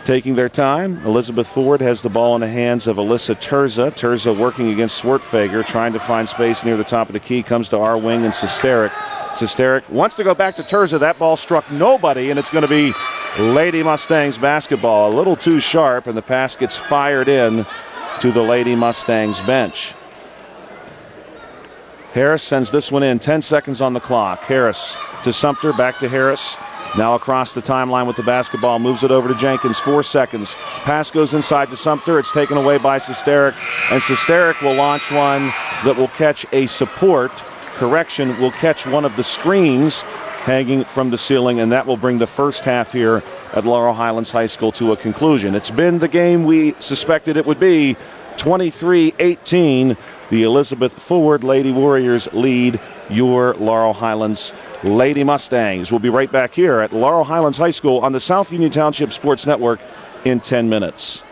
Taking their time, Elizabeth Ford has the ball in the hands of Alyssa Terza. Terza working against Swartfager, trying to find space near the top of the key. Comes to our wing and Sesteric. Sesteric wants to go back to Terza. That ball struck nobody, and it's going to be Lady Mustangs basketball. A little too sharp, and the pass gets fired in to the Lady Mustangs bench. Harris sends this one in. 10 seconds on the clock. Harris to Sumter, back to Harris. Now across the timeline with the basketball, moves it over to Jenkins, 4 seconds. Pass goes inside to Sumter. It's taken away by Sesteric, and Sesteric will launch one that will catch a support. Correction, will catch one of the screens hanging from the ceiling, and that will bring the first half here at Laurel Highlands High School to a conclusion. It's been the game we suspected it would be. 23-18, the Elizabeth Ford Lady Warriors lead your Laurel Highlands Lady Mustangs. We'll be right back here at Laurel Highlands High School on the South Union Township Sports Network in 10 minutes.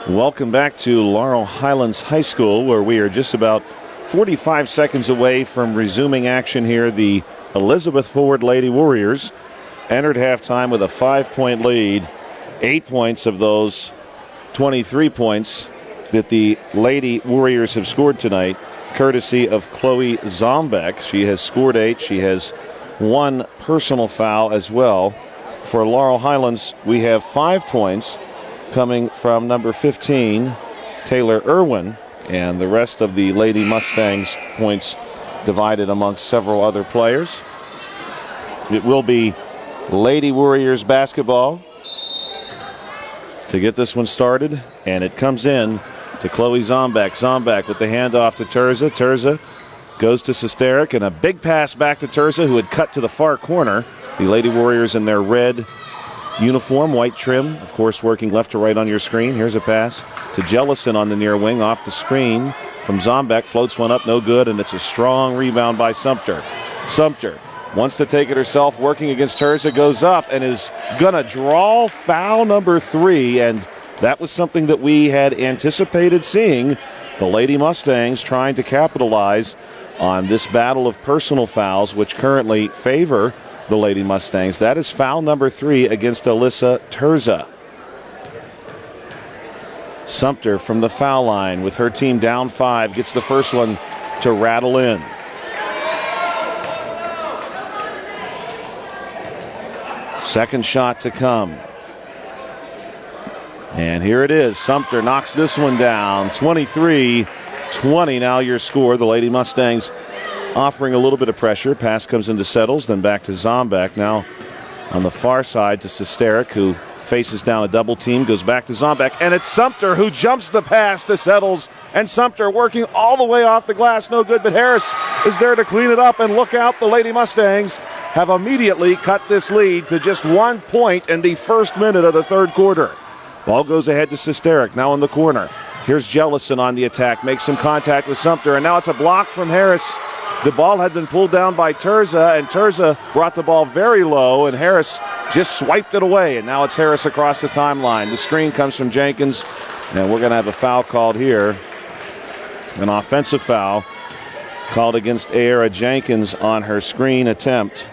Welcome back to Laurel Highlands High School, where we are just about 45 seconds away from resuming action here. The Elizabeth Forward Lady Warriors entered halftime with a 5-point lead. 8 points of those 23 points that the Lady Warriors have scored tonight, courtesy of Chloe Zombeck. She has scored 8. She has 1 personal foul as well. For Laurel Highlands, we have 5 points coming from number 15, Taylor Irwin, and the rest of the Lady Mustangs points divided amongst several other players. It will be Lady Warriors basketball to get this one started, and it comes in to Chloe Zombeck. Zombeck with the handoff to Terza. Terza goes to Sesterik, and a big pass back to Terza, who had cut to the far corner. The Lady Warriors in their red uniform, white trim, of course, working left to right on your screen. Here's a pass to Jellison on the near wing, off the screen from Zombeck. Floats one up, no good, and it's a strong rebound by Sumter. Sumter wants to take it herself, working against Terza, goes up and is going to draw foul number 3, and that was something that we had anticipated seeing. The Lady Mustangs trying to capitalize on this battle of personal fouls, which currently favor the Lady Mustangs. That is foul number 3 against Alyssa Terza. Sumter from the foul line with her team down 5 gets the first one to rattle in. Second shot to come. And here it is. Sumter knocks this one down. 23-20 now your score. The Lady Mustangs offering a little bit of pressure. Pass comes into Settles, then back to Zombeck. Now on the far side to Sesterik, who faces down a double team, goes back to Zombeck, and it's Sumter who jumps the pass to Settles, and Sumter working all the way off the glass, no good, but Harris is there to clean it up, and look out, the Lady Mustangs have immediately cut this lead to just 1 point in the first minute of the third quarter. Ball goes ahead to Sesterik, now in the corner. Here's Jellison on the attack, makes some contact with Sumter, and now it's a block from Harris. The ball had been pulled down by Terza, and Terza brought the ball very low, and Harris just swiped it away, and now it's Harris across the timeline. The screen comes from Jenkins, and we're going to have a foul called here. An offensive foul called against Aira Jenkins on her screen attempt.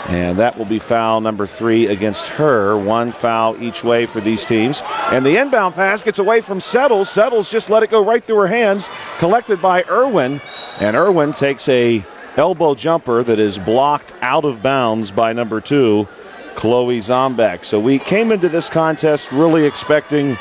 And that will be foul number 3 against her. 1 foul each way for these teams. And the inbound pass gets away from Settles. Settles just let it go right through her hands. Collected by Irwin. And Irwin takes a elbow jumper that is blocked out of bounds by number 2, Chloe Zombeck. So we came into this contest really expecting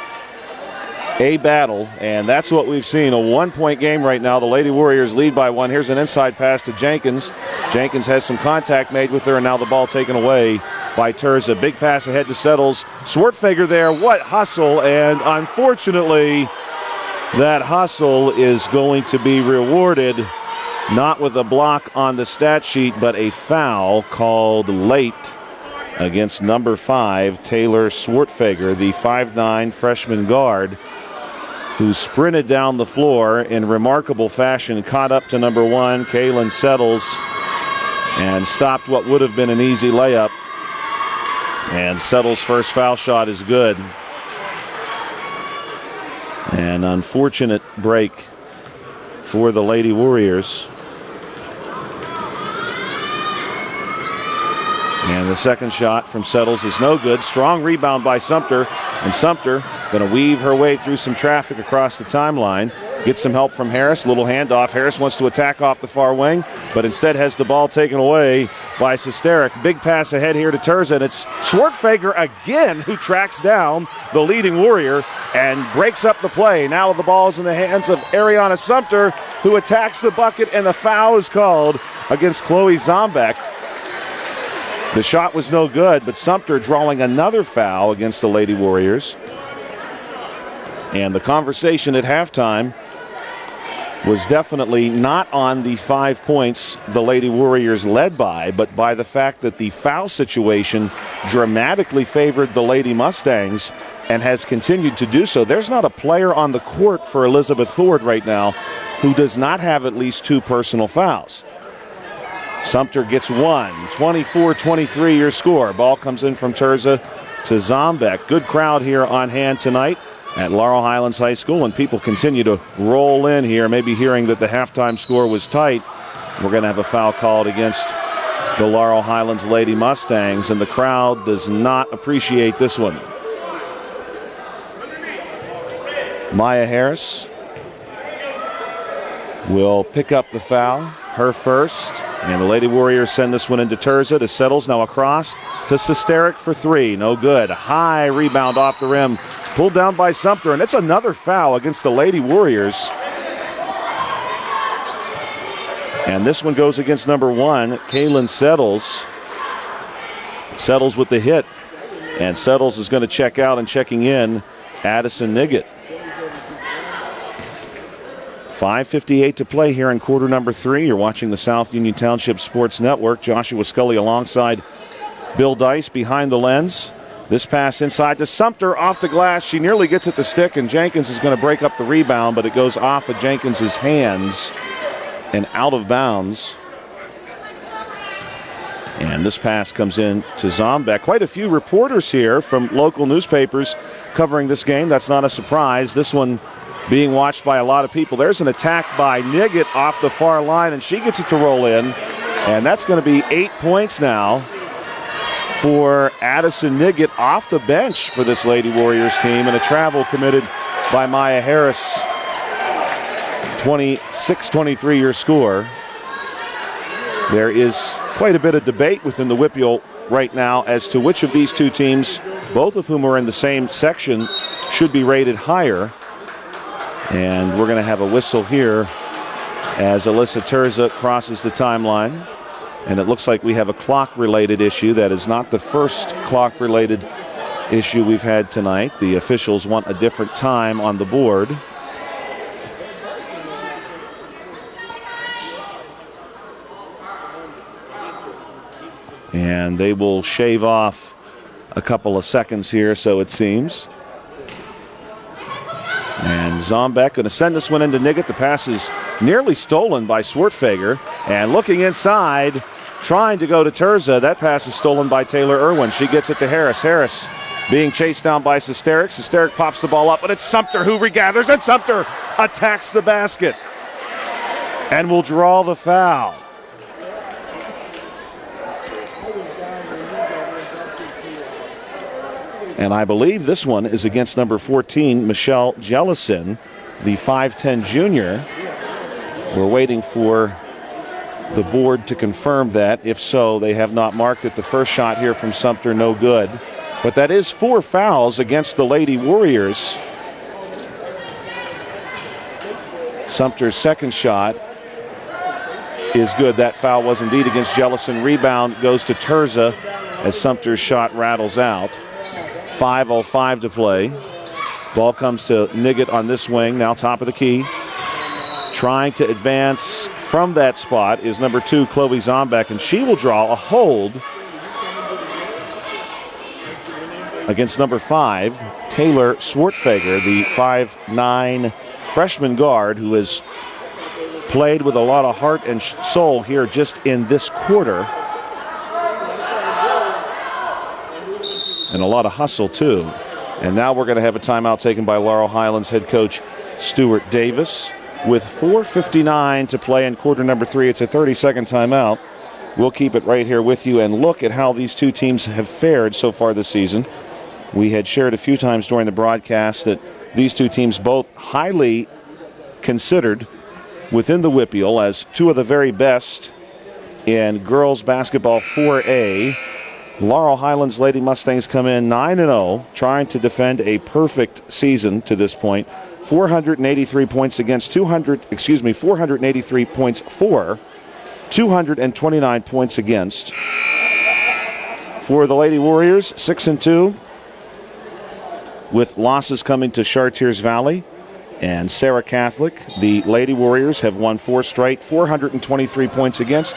a battle, and that's what we've seen. A 1-point game right now. The Lady Warriors lead by 1. Here's an inside pass to Jenkins. Jenkins has some contact made with her, and now the ball taken away by Terza. Big pass ahead to Settles. Swartfager there. What hustle, and unfortunately that hustle is going to be rewarded not with a block on the stat sheet, but a foul called late against number 5, Taylor Swartfager, the 5'9" freshman guard, who sprinted down the floor in remarkable fashion, caught up to number 1, Kaylin Settles, and stopped what would have been an easy layup. And Settles' first foul shot is good. An unfortunate break for the Lady Warriors. And the second shot from Settles is no good. Strong rebound by Sumter. And Sumter going to weave her way through some traffic across the timeline. Gets some help from Harris. Little handoff. Harris wants to attack off the far wing, but instead has the ball taken away by Sesterik. Big pass ahead here to Terza, and it's Swartfager again who tracks down the leading Warrior and breaks up the play. Now the ball's in the hands of Ariana Sumter, who attacks the bucket, and the foul is called against Chloe Zombeck. The shot was no good, but Sumter drawing another foul against the Lady Warriors. And the conversation at halftime was definitely not on the 5 points the Lady Warriors led by, but by the fact that the foul situation dramatically favored the Lady Mustangs and has continued to do so. There's not a player on the court for Elizabeth Ford right now who does not have at least 2 personal fouls. Sumter gets 1. 24-23 your score. Ball comes in from Terza to Zombeck. Good crowd here on hand tonight at Laurel Highlands High School, and people continue to roll in here, maybe hearing that the halftime score was tight. We're going to have a foul called against the Laurel Highlands Lady Mustangs, and the crowd does not appreciate this one. Maya Harris will pick up the foul, her first, and the Lady Warriors send this one into Terza. To Settles, now across to Sesteric for three. No good. High rebound off the rim. Pulled down by Sumter, and it's another foul against the Lady Warriors. And this one goes against number 1, Kaylin Settles. Settles with the hit. And Settles is going to check out, and checking in, Addison Niggett. 5:58 to play here in quarter number 3. You're watching the South Union Township Sports Network. Joshua Scully alongside Bill Dice behind the lens. This pass inside to Sumter off the glass. She nearly gets it to stick, and Jenkins is going to break up the rebound, but it goes off of Jenkins' hands and out of bounds. And this pass comes in to Zombeck. Quite a few reporters here from local newspapers covering this game. That's not a surprise. This one being watched by a lot of people. There's an attack by Niggett off the far line, and she gets it to roll in. And that's going to be 8 points now for Addison Niggett off the bench for this Lady Warriors team, and a travel committed by Maya Harris. 26-23 your score. There is quite a bit of debate within the WPIAL right now as to which of these two teams, both of whom are in the same section, should be rated higher. And we're going to have a whistle here as Alyssa Terza crosses the timeline. And it looks like we have a clock-related issue. That is not the first clock-related issue we've had tonight. The officials want a different time on the board. And they will shave off a couple of seconds here, so it seems. And Zombeck going to send this one into Niggett. The pass is nearly stolen by Swartfager. And looking inside, trying to go to Terza. That pass is stolen by Taylor Irwin. She gets it to Harris. Harris being chased down by Sesteric. Sesteric pops the ball up, but it's Sumter who regathers, and Sumter attacks the basket and will draw the foul. And I believe this one is against number 14, Michelle Jellison, the 5'10 junior. We're waiting for the board to confirm that. If so, they have not marked it. The first shot here from Sumter, no good. But that is 4 fouls against the Lady Warriors. Sumter's second shot is good. That foul was indeed against Jellison. Rebound goes to Terza as Sumter's shot rattles out. 5:05 to play. Ball comes to Niggett on this wing, now top of the key. Trying to advance from that spot is number 2, Chloe Zombeck, and she will draw a hold against number 5, Taylor Swartfager, the 5'9 freshman guard who has played with a lot of heart and soul here just in this quarter. And a lot of hustle, too. And now we're going to have a timeout taken by Laurel Highlands head coach Stuart Davis. With 4:59 to play in quarter number 3, it's a 30-second timeout. We'll keep it right here with you and look at how these two teams have fared so far this season. We had shared a few times during the broadcast that these two teams both highly considered within the WPIAL as two of the very best in girls basketball 4A. Laurel Highlands Lady Mustangs come in 9-0, trying to defend a perfect season to this point. 483 points against 483 points for, 229 points against. For the Lady Warriors, 6-2, with losses coming to Chartiers Valley and Sarah Catholic. The Lady Warriors have won 4 straight, 423 points against.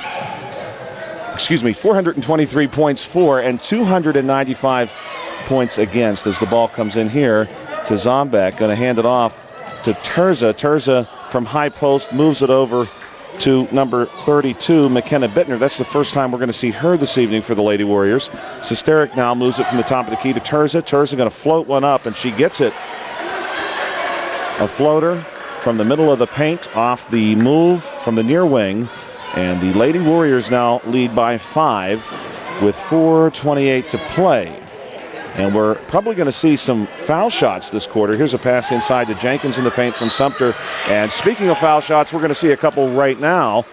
423 points for and 295 points against as the ball comes in here to Zombeck. Going to hand it off to Terza. Terza from high post moves it over to number 32, McKenna Bittner. That's the first time we're going to see her this evening for the Lady Warriors. Sesteric now moves it from the top of the key to Terza. Terza going to float one up, and she gets it. A floater from the middle of the paint off the move from the near wing. And the Lady Warriors now lead by 5 with 4:28 to play. And we're probably going to see some foul shots this quarter. Here's a pass inside to Jenkins in the paint from Sumter. And speaking of foul shots, we're going to see a couple right now.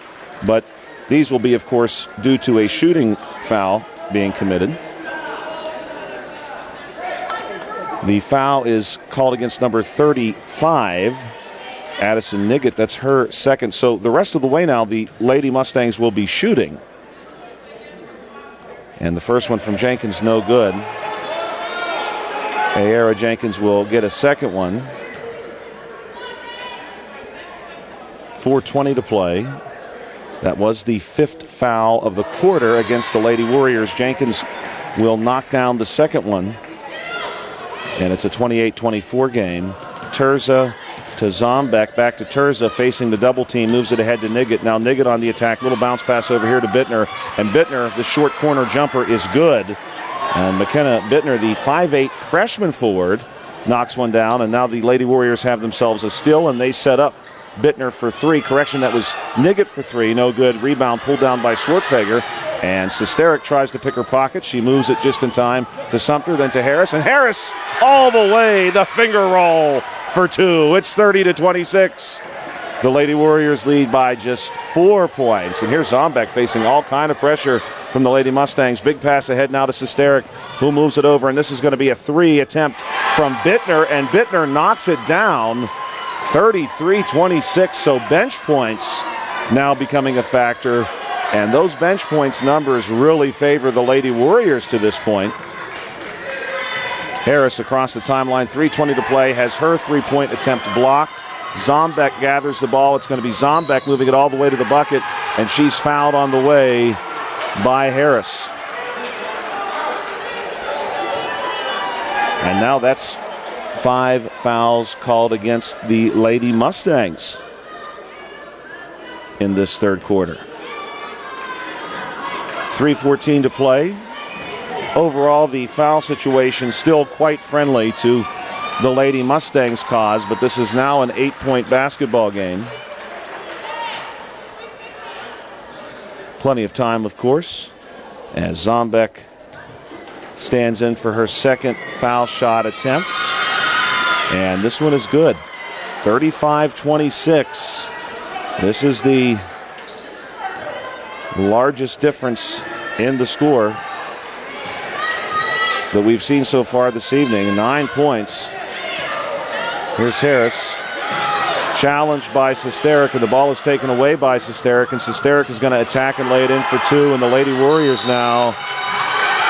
But these will be, of course, due to a shooting foul being committed. The foul is called against number 35, Addison Niggett. That's her second. So the rest of the way now, the Lady Mustangs will be shooting. And the first one from Jenkins, no good. Ayera Jenkins will get a second one. 4:20 to play. That was the 5th foul of the quarter against the Lady Warriors. Jenkins will knock down the second one. And it's a 28-24 game. Terza to Zombek, back to Terza, facing the double team, moves it ahead to Niggett. Now Niggett on the attack, little bounce pass over here to Bittner. And Bittner, the short corner jumper, is good. And McKenna Bittner, the 5'8 freshman forward, knocks one down. And now the Lady Warriors have themselves a steal, and they set up Bittner for 3. Correction, that was Niggett for 3. No good. Rebound pulled down by Swartfeger. And Sesteric tries to pick her pocket. She moves it just in time to Sumter, then to Harris. And Harris all the way, the finger roll for 2. It's 30-26. The Lady Warriors lead by just 4 points. And here's Zombek facing all kind of pressure from the Lady Mustangs. Big pass ahead now to Sesteric, who moves it over. And this is going to be a 3 attempt from Bittner. And Bittner knocks it down. 33-26. So bench points now becoming a factor. And those bench points numbers really favor the Lady Warriors to this point. Harris across the timeline, 3:20 to play, has her 3-point attempt blocked. Zombek gathers the ball. It's going to be Zombek moving it all the way to the bucket, and she's fouled on the way by Harris. And now that's 5 fouls called against the Lady Mustangs in this third quarter. 3:14 to play. Overall, the foul situation still quite friendly to the Lady Mustangs' cause, but this is now an 8-point basketball game. Plenty of time, of course, as Zombek stands in for her second foul shot attempt. And this one is good. 35-26. This is the largest difference in the score that we've seen so far this evening. 9 points. Here's Harris, challenged by Sesteric, and the ball is taken away by Sesteric, and Sesteric is going to attack and lay it in for 2, and the Lady Warriors now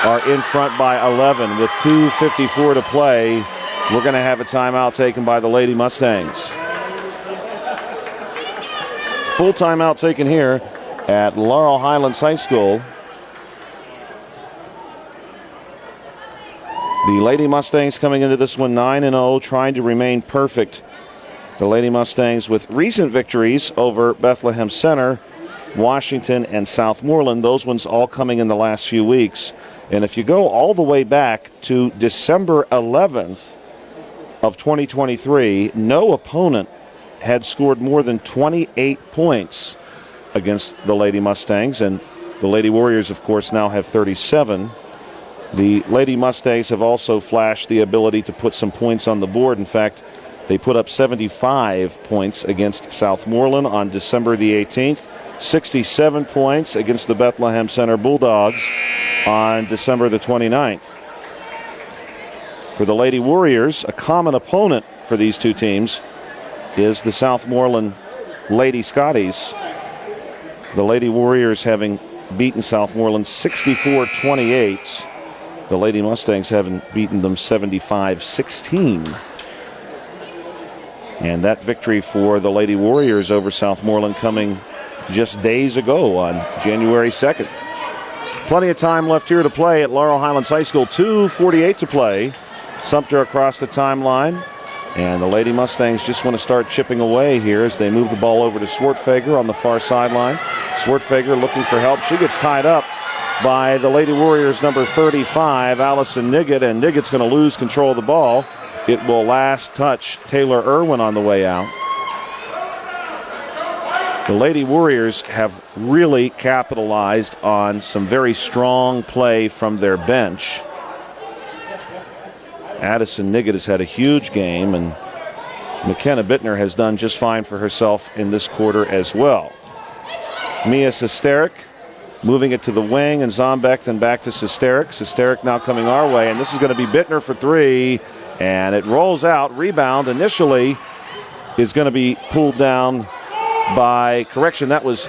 are in front by 11 with 2:54 to play. We're going to have a timeout taken by the Lady Mustangs. Full timeout taken here at Laurel Highlands High School. The Lady Mustangs coming into this one 9-0, trying to remain perfect. The Lady Mustangs with recent victories over Bethlehem Center, Washington, and Southmoreland. Those ones all coming in the last few weeks. And if you go all the way back to December 11th of 2023, no opponent had scored more than 28 points against the Lady Mustangs. And the Lady Warriors, of course, now have 37. The Lady Mustangs have also flashed the ability to put some points on the board. In fact, they put up 75 points against Southmoreland on December the 18th, 67 points against the Bethlehem Center Bulldogs on December the 29th. For the Lady Warriors, a common opponent for these two teams is the Southmoreland Lady Scotties. The Lady Warriors having beaten Southmoreland 64-28. The Lady Mustangs having beaten them 75-16. And that victory for the Lady Warriors over Southmoreland coming just days ago on January 2nd. Plenty of time left here to play at Laurel Highlands High School. 2:48 to play. Sumter across the timeline. And the Lady Mustangs just want to start chipping away here as they move the ball over to Swartfager on the far sideline. Swartfager looking for help. She gets tied up by the Lady Warriors number 35, Allison Niggett, and Niggett's going to lose control of the ball. It will last touch Taylor Irwin on the way out. The Lady Warriors have really capitalized on some very strong play from their bench. Addison Niggett has had a huge game, and McKenna Bittner has done just fine for herself in this quarter as well. Mia Sesterik moving it to the wing, and Zombeck then back to Sesterik. Sesterik now coming our way, and this is going to be Bittner for three, and it rolls out. Rebound initially is going to be pulled down by, correction, that was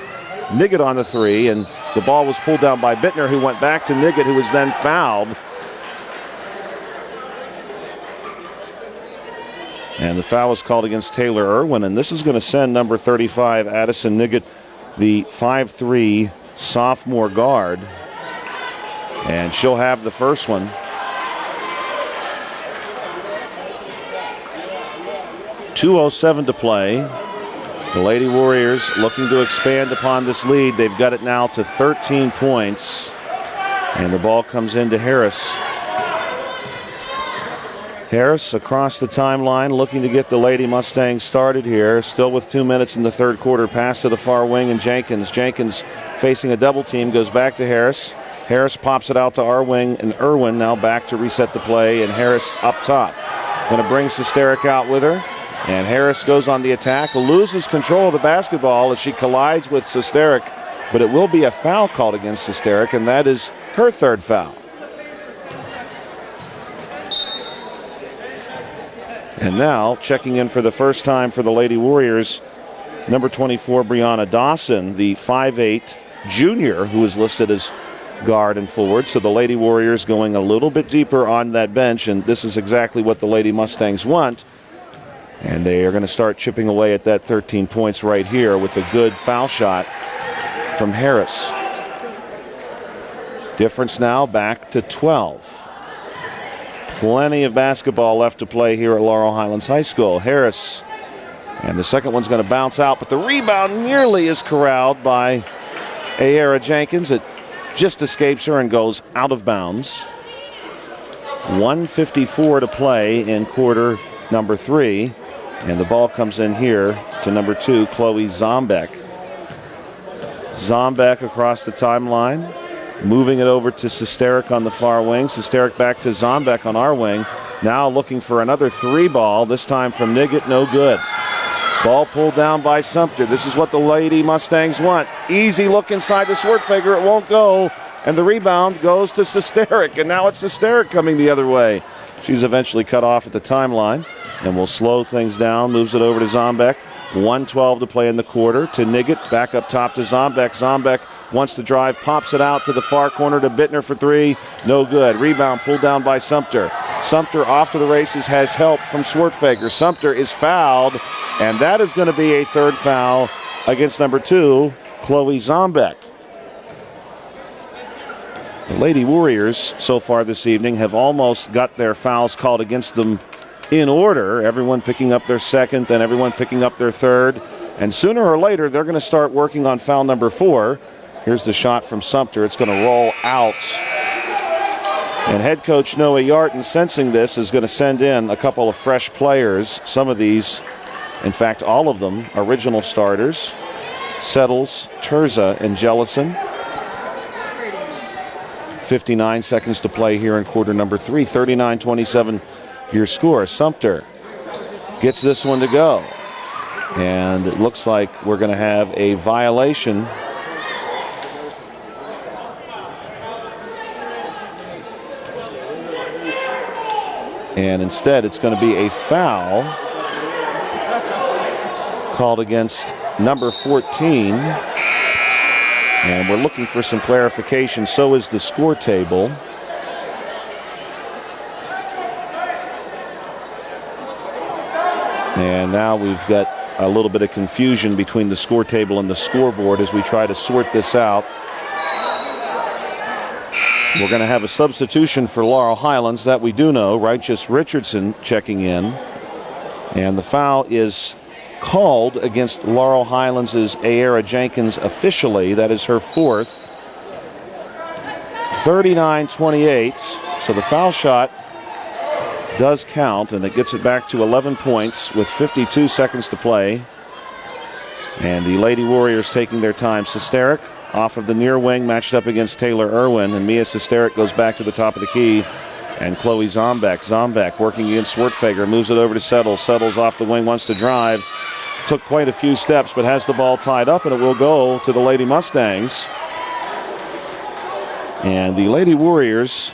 Niggett on the three, and the ball was pulled down by Bittner, who went back to Niggett, who was then fouled. And the foul was called against Taylor Irwin, and this is going to send number 35, Addison Niggett, the 5'3" sophomore guard, and she'll have the first one. .207 to play. The Lady Warriors looking to expand upon this lead. They've got it now to 13 points, and the ball comes into Harris. Harris across the timeline looking to get the Lady Mustangs started here. Still with 2 minutes in the third quarter. Pass to the far wing, and Jenkins. Jenkins facing a double team goes back to Harris. Harris pops it out to our wing, and Irwin now back to reset the play, and Harris up top. Going to bring Sesterik out with her, and Harris goes on the attack. Loses control of the basketball as she collides with Sesterik, but it will be a foul called against Sesterik, and that is her third foul. And now, checking in for the first time for the Lady Warriors, number 24, Brianna Dawson, the 5'8" junior who is listed as guard and forward. So the Lady Warriors going a little bit deeper on that bench, and this is exactly what the Lady Mustangs want. And they are going to start chipping away at that 13 points right here with a good foul shot from Harris. Difference now back to 12. Plenty of basketball left to play here at Laurel Highlands High School. Harris, and the second one's going to bounce out, but the rebound nearly is corralled by Ayera Jenkins. It just escapes her and goes out of bounds. 1:54 to play in quarter number 3, and the ball comes in here to number 2, Chloe Zombeck. Zombeck across the timeline. Moving it over to Sesterik on the far wing. Sesterik back to Zombeck on our wing. Now looking for another three ball, this time from Niggett, no good. Ball pulled down by Sumter. This is what the Lady Mustangs want. Easy look inside the Swartfager, it won't go. And the rebound goes to Sesterik, and now it's Sesterik coming the other way. She's eventually cut off at the timeline, and will slow things down. Moves it over to Zombeck. 1:12 to play in the quarter. To Niggett, back up top to Zombeck. Zombeck wants to drive, pops it out to the far corner to Bittner for three. No good. Rebound pulled down by Sumter. Sumter off to the races, has help from Swartfager. Sumter is fouled, and that is going to be a third foul against number 2, Chloe Zombeck. The Lady Warriors so far this evening have almost got their fouls called against them in order. Everyone picking up their second and everyone picking up their third. And sooner or later, they're going to start working on foul number 4. Here's the shot from Sumter. It's going to roll out. And head coach Noah Yarton, sensing this, is going to send in a couple of fresh players. Some of these, in fact, all of them, original starters. Settles, Terza, and Jellison. 59 seconds to play here in quarter number 3. 39-27 your score. Sumter gets this one to go. And it looks like we're going to have a violation. And instead, it's going to be a foul called against number 14. And we're looking for some clarification. So is the score table. And now we've got a little bit of confusion between the score table and the scoreboard as we try to sort this out. We're going to have a substitution for Laurel Highlands. That we do know. Righteous Richardson checking in. And the foul is called against Laurel Highlands' Aera Jenkins officially. That is her fourth. 39-28. So the foul shot does count, and it gets it back to 11 points with 52 seconds to play. And the Lady Warriors taking their time. Sesteric off of the near wing, matched up against Taylor Irwin, and Mia Sesteric goes back to the top of the key. And Chloe Zombeck. Zombeck working against Swartfager, moves it over to Settles. Settles off the wing, wants to drive. Took quite a few steps, but has the ball tied up, and it will go to the Lady Mustangs. And the Lady Warriors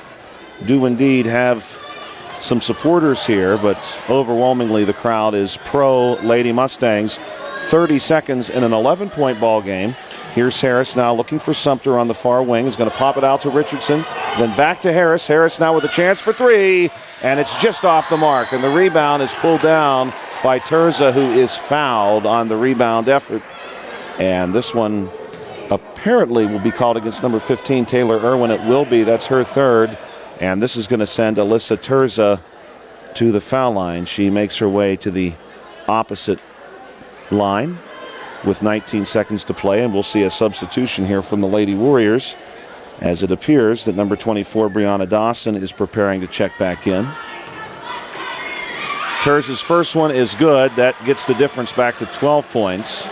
do indeed have some supporters here, but overwhelmingly the crowd is pro Lady Mustangs. 30 seconds in an 11-point ball game. Here's Harris now looking for Sumter on the far wing. Is going to pop it out to Richardson. Then back to Harris. Harris now with a chance for three. And it's just off the mark. And the rebound is pulled down by Terza, who is fouled on the rebound effort. And this one apparently will be called against number 15, Taylor Irwin. It will be. That's her third. And this is going to send Alyssa Terza to the foul line. She makes her way to the opposite line with 19 seconds to play, and we'll see a substitution here from the Lady Warriors, as it appears that number 24, Brianna Dawson, is preparing to check back in. Terza's first one is good. That gets the difference back to 12 points.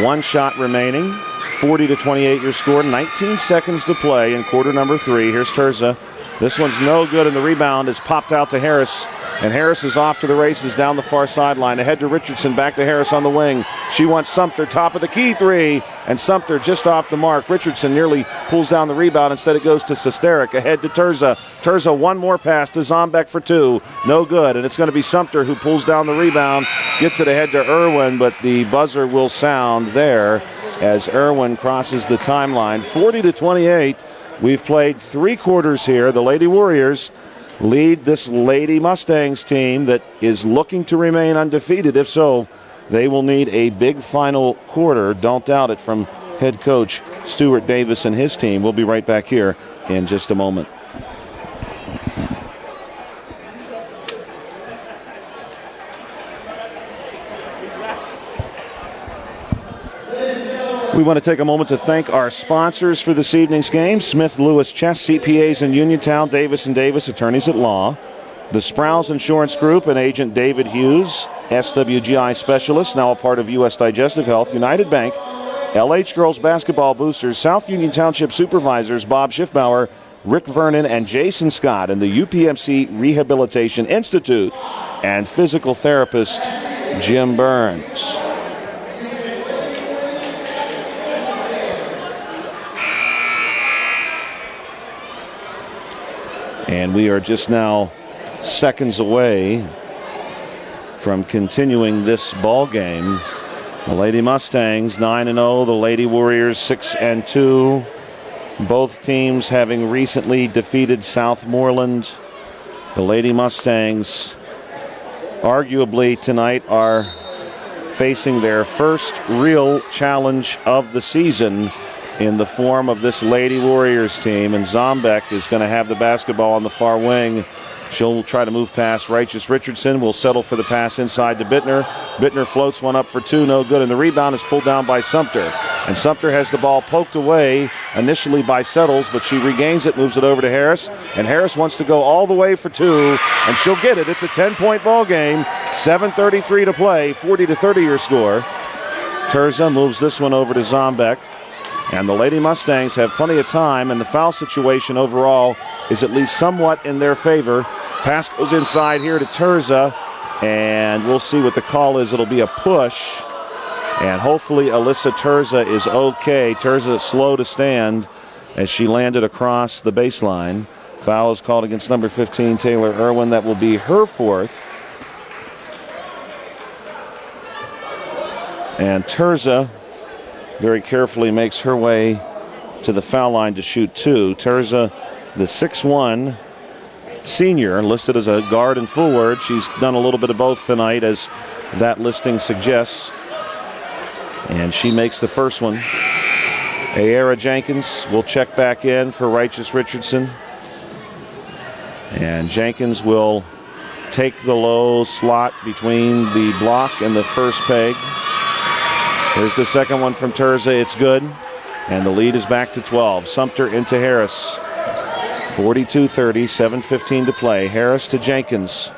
One shot remaining. 40-28 your score. 19 seconds to play in quarter number 3. Here's Terza. This one's no good, and the rebound is popped out to Harris. And Harris is off to the races down the far sideline. Ahead to Richardson, back to Harris on the wing. She wants Sumter, top of the key three. And Sumter just off the mark. Richardson nearly pulls down the rebound. Instead it goes to Sesteric. Ahead to Terza. Terza, one more pass to Zombeck for two. No good. And it's going to be Sumter who pulls down the rebound. Gets it ahead to Irwin, but the buzzer will sound there as Irwin crosses the timeline. 40-28. We've played 3 quarters here. The Lady Warriors lead this Lady Mustangs team that is looking to remain undefeated. If so, they will need a big final quarter. Don't doubt it, from head coach Stuart Davis and his team. We'll be right back here in just a moment. We want to take a moment to thank our sponsors for this evening's game. Smith Lewis Chess, CPAs in Uniontown, Davis & Davis, attorneys at law. The Sprouse Insurance Group and agent David Hughes, SWGI specialist, now a part of U.S. Digestive Health. United Bank, LH Girls Basketball Boosters, South Union Township Supervisors Bob Schiffbauer, Rick Vernon, and Jason Scott, and the UPMC Rehabilitation Institute, and physical therapist Jim Burns. And we are just now seconds away from continuing this ball game. The Lady Mustangs 9-0, the Lady Warriors 6-2. Both teams having recently defeated Southmoreland. The Lady Mustangs arguably tonight are facing their first real challenge of the season in the form of this Lady Warriors team. And Zombeck is going to have the basketball on the far wing. She'll try to move past Righteous Richardson. Will settle for the pass inside to Bittner. Bittner floats one up for two, no good. And the rebound is pulled down by Sumter. And Sumter has the ball poked away initially by Settles, but she regains it, moves it over to Harris. And Harris wants to go all the way for two, and she'll get it. It's a 10-point ball game. 7:33 to play, 40-30 your score. Terza moves this one over to Zombeck. And the Lady Mustangs have plenty of time, and the foul situation overall is at least somewhat in their favor. Pass goes inside here to Terza, and we'll see what the call is. It'll be a push, and hopefully Alyssa Terza is okay. Terza slow to stand as she landed across the baseline. Foul is called against number 15, Taylor Irwin. That will be her fourth. And Terza very carefully makes her way to the foul line to shoot two. Terza, the 6'1" senior, listed as a guard and forward. She's done a little bit of both tonight, as that listing suggests. And she makes the first one. Aera Jenkins will check back in for Righteous Richardson. And Jenkins will take the low slot between the block and the first peg. There's the second one from Terza. It's good. And the lead is back to 12. Sumter into Harris. 42-30, 7:15 to play. Harris to Jenkins.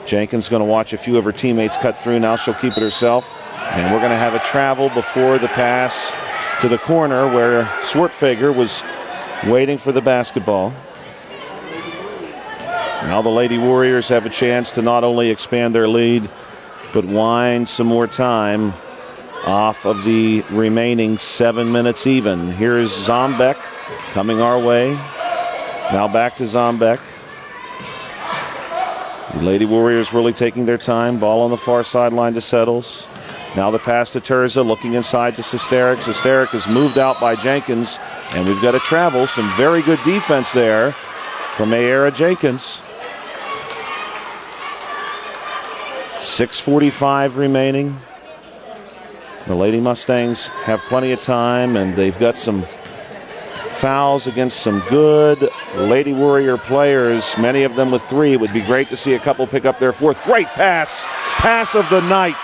Jenkins going to watch a few of her teammates cut through. Now she'll keep it herself. And we're going to have a travel before the pass to the corner where Swartfager was waiting for the basketball. Now the Lady Warriors have a chance to not only expand their lead, but wind some more time off of the remaining 7 minutes even. Here's Zombeck coming our way. Now back to Zombeck. The Lady Warriors really taking their time. Ball on the far sideline to Settles. Now the pass to Terza, looking inside to Sesterik. Sesterik is moved out by Jenkins, and we've got a travel. Some very good defense there from Ayera Jenkins. 6:45 remaining. The Lady Mustangs have plenty of time, and they've got some fouls against some good Lady Warrior players, many of them with 3. It would be great to see a couple pick up their 4th. Great pass. Pass of the night.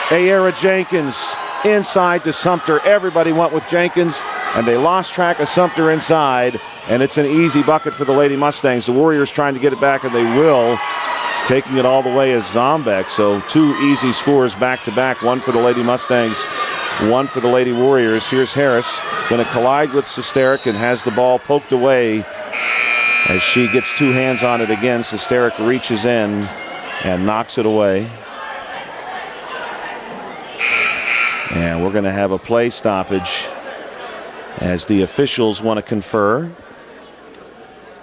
Ayera Jenkins inside to Sumter. Everybody went with Jenkins, and they lost track of Sumter inside, and it's an easy bucket for the Lady Mustangs. The Warriors trying to get it back, and they will. Taking it all the way is Zombeck. So 2 easy scores back-to-back. 1 for the Lady Mustangs, 1 for the Lady Warriors. Here's Harris going to collide with Sesterik and has the ball poked away as she gets 2 hands on it again. Sesterik reaches in and knocks it away. And we're going to have a play stoppage as the officials want to confer.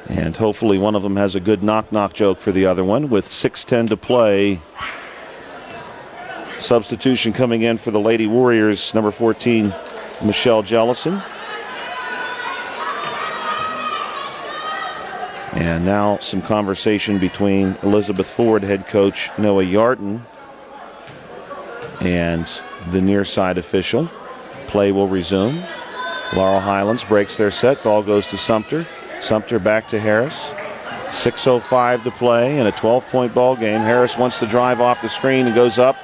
And hopefully one of them has a good knock-knock joke for the other one with 6:10 to play. Substitution coming in for the Lady Warriors, number 14, Michelle Jellison. And now some conversation between Elizabeth Ford head coach Noah Yarton and the near side official. Play will resume. Laurel Highlands breaks their set. Ball goes to Sumter. Sumter back to Harris. 6:05 to play in a 12-point ball game. Harris wants to drive off the screen and goes up.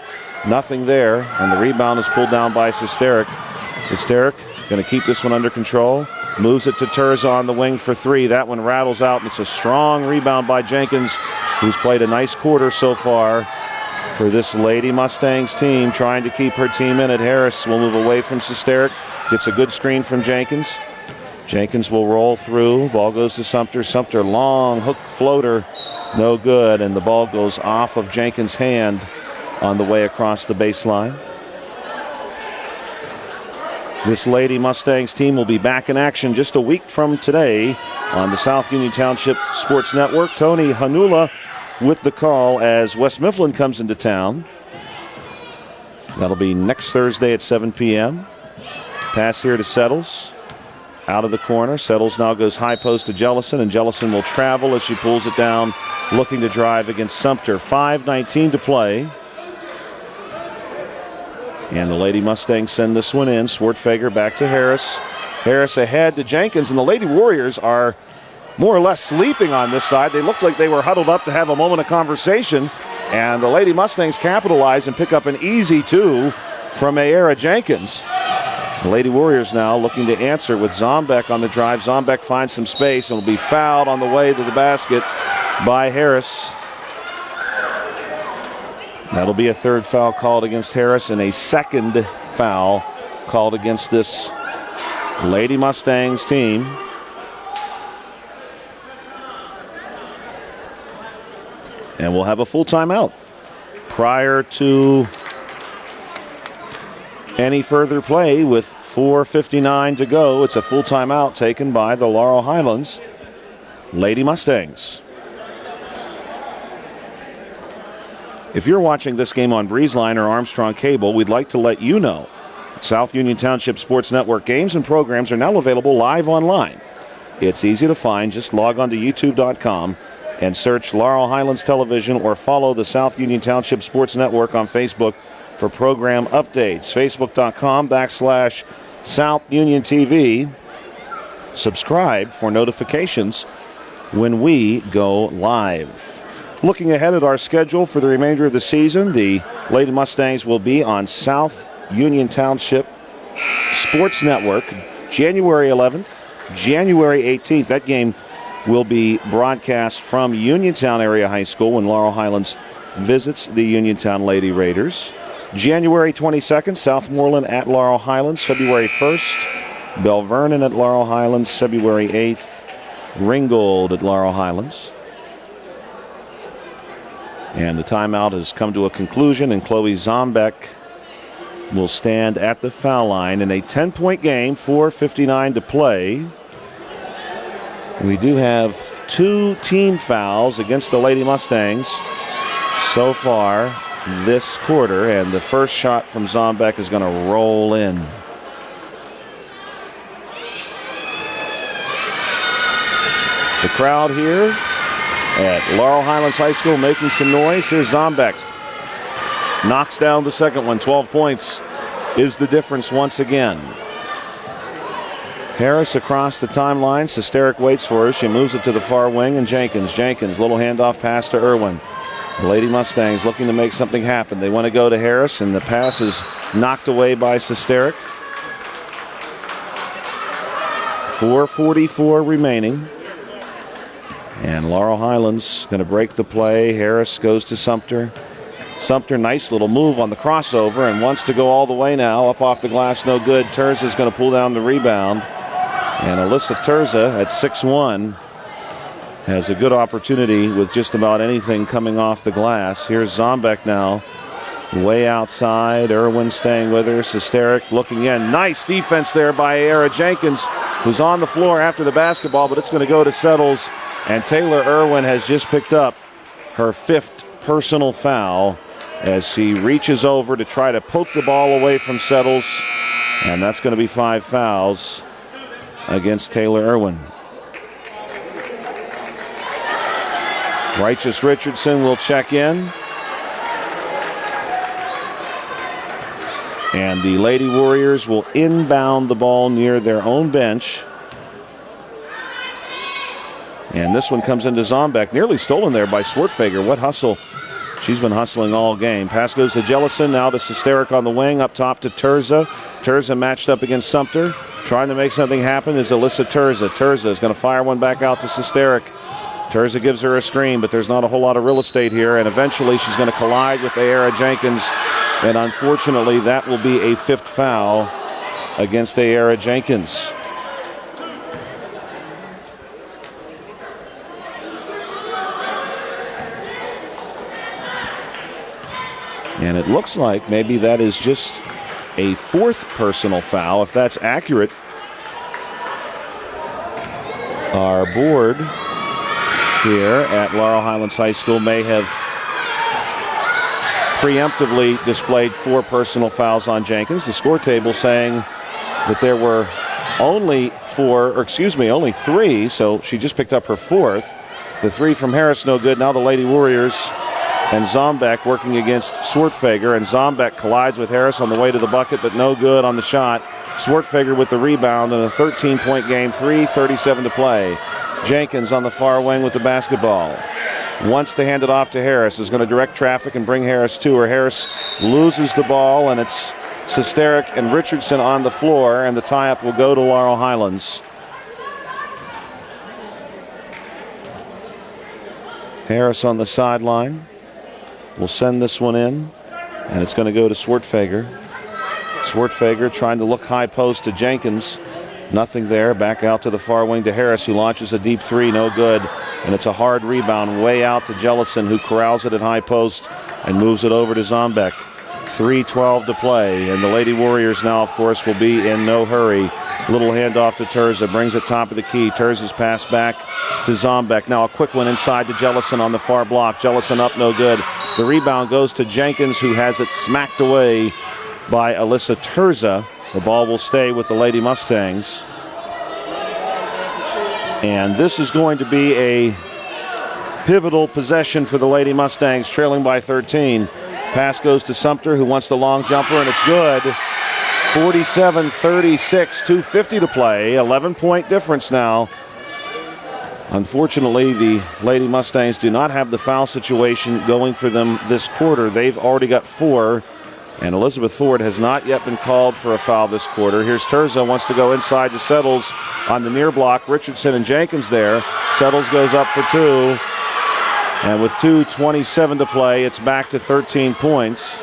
Nothing there. And the rebound is pulled down by Sesterik. Sesterik going to keep this one under control. Moves it to Terza on the wing for 3. That one rattles out, and it's a strong rebound by Jenkins, who's played a nice quarter so far for this Lady Mustangs team, trying to keep her team in it. Harris will move away from Sesterik. Gets a good screen from Jenkins. Jenkins will roll through. Ball goes to Sumter. Sumter, long hook floater, no good. And the ball goes off of Jenkins' hand on the way across the baseline. This Lady Mustangs team will be back in action just a week from today on the South Union Township Sports Network. Tony Hanula with the call as West Mifflin comes into town. That'll be next Thursday at 7 p.m. Pass here to Settles. Out of the corner. Settles now goes high post to Jellison, and Jellison will travel as she pulls it down, looking to drive against Sumter. 5:19 to play. And the Lady Mustangs send this one in. Swartfager back to Harris. Harris ahead to Jenkins, and the Lady Warriors are more or less sleeping on this side. They looked like they were huddled up to have a moment of conversation, and the Lady Mustangs capitalize and pick up an easy 2 from Ayera Jenkins. The Lady Warriors now looking to answer with Zombeck on the drive. Zombeck finds some space and will be fouled on the way to the basket by Harris. That'll be a 3rd foul called against Harris and a 2nd foul called against this Lady Mustangs team. And we'll have a full timeout prior to any further play with 4:59 to go. It's a full timeout taken by the Laurel Highlands Lady Mustangs. If you're watching this game on BreezeLine or Armstrong Cable, we'd like to let you know South Union Township Sports Network games and programs are now available live online. It's easy to find. Just log on to youtube.com and search Laurel Highlands Television or follow the South Union Township Sports Network on Facebook for program updates. Facebook.com/South Union TV. Subscribe for notifications when we go live. Looking ahead at our schedule for the remainder of the season, the Lady Mustangs will be on South Union Township Sports Network January 11th, January 18th. That game will be broadcast from Uniontown Area High School when Laurel Highlands visits the Uniontown Lady Raiders. January 22nd, Southmoreland at Laurel Highlands. February 1st, Bell Vernon at Laurel Highlands. February 8th, Ringgold at Laurel Highlands. And the timeout has come to a conclusion, and Chloe Zombeck will stand at the foul line in a 10-point game, 4:59 to play. We do have 2 team fouls against the Lady Mustangs so far this quarter, and the first shot from Zombeck is going to roll in. The crowd here at Laurel Highlands High School making some noise. Here's Zombeck. Knocks down the second one. 12 points is the difference once again. Harris across the timeline. Sesteric waits for her. She moves it to the far wing, and Jenkins, little handoff pass to Irwin. The Lady Mustangs looking to make something happen. They want to go to Harris, and the pass is knocked away by Sesteric. 4:44 remaining. And Laurel Highlands going to break the play. Harris goes to Sumter. Sumter, nice little move on the crossover and wants to go all the way now. Up off the glass, no good. Terza's going to pull down the rebound. And Alyssa Terza at 6'1" has a good opportunity with just about anything coming off the glass. Here's Zombeck now, way outside. Irwin staying with her. Sesteric looking in. Nice defense there by Ayara Jenkins, who's on the floor after the basketball, but it's going to go to Settles. And Taylor Irwin has just picked up her 5th personal foul as she reaches over to try to poke the ball away from Settles. And that's going to be 5 fouls against Taylor Irwin. Righteous Richardson will check in. And the Lady Warriors will inbound the ball near their own bench. And this one comes into Zombeck, nearly stolen there by Swartfager. What hustle. She's been hustling all game. Pass goes to Jellison, now to Sesteric on the wing, up top to Terza. Terza matched up against Sumter. Trying to make something happen is Alyssa Terza. Terza is going to fire one back out to Sesteric. Terza gives her a screen, but there's not a whole lot of real estate here, and eventually she's going to collide with Ayara Jenkins, and unfortunately that will be a 5th foul against Ayara Jenkins. And it looks like maybe that is just a 4th personal foul, if that's accurate. Our board here at Laurel Highlands High School may have preemptively displayed 4 personal fouls on Jenkins. The score table saying that there were only 3, so she just picked up her 4th. The 3 from Harris, no good. Now the Lady Warriors and Zombeck working against Swartfager, and Zombeck collides with Harris on the way to the bucket, but no good on the shot. Swartfager with the rebound in a 13-point game, 3:37 to play. Jenkins on the far wing with the basketball. Wants to hand it off to Harris, is going to direct traffic and bring Harris to her. Harris loses the ball, and it's Sesteric and Richardson on the floor, and the tie-up will go to Laurel Highlands. Harris on the sideline will send this one in, and it's going to go to Swartfager. Swartfager trying to look high post to Jenkins. Nothing there. Back out to the far wing to Harris, who launches a deep 3. No good. And it's a hard rebound way out to Jellison, who corrals it at high post and moves it over to Zombeck. 3:12 to play. And the Lady Warriors now, of course, will be in no hurry. Little handoff to Terza. Brings it top of the key. Terza's pass back to Zombeck. Now a quick one inside to Jellison on the far block. Jellison up, no good. The rebound goes to Jenkins, who has it smacked away by Alyssa Terza. The ball will stay with the Lady Mustangs. And this is going to be a pivotal possession for the Lady Mustangs, trailing by 13. Pass goes to Sumter, who wants the long jumper, and it's good. 47-36, 2:50 to play. 11-point difference now. Unfortunately, the Lady Mustangs do not have the foul situation going for them this quarter. They've already got 4, and Elizabeth Ford has not yet been called for a foul this quarter. Here's Terza, wants to go inside to Settles on the near block. Richardson and Jenkins there. Settles goes up for 2, and with 2:27 to play, it's back to 13 points.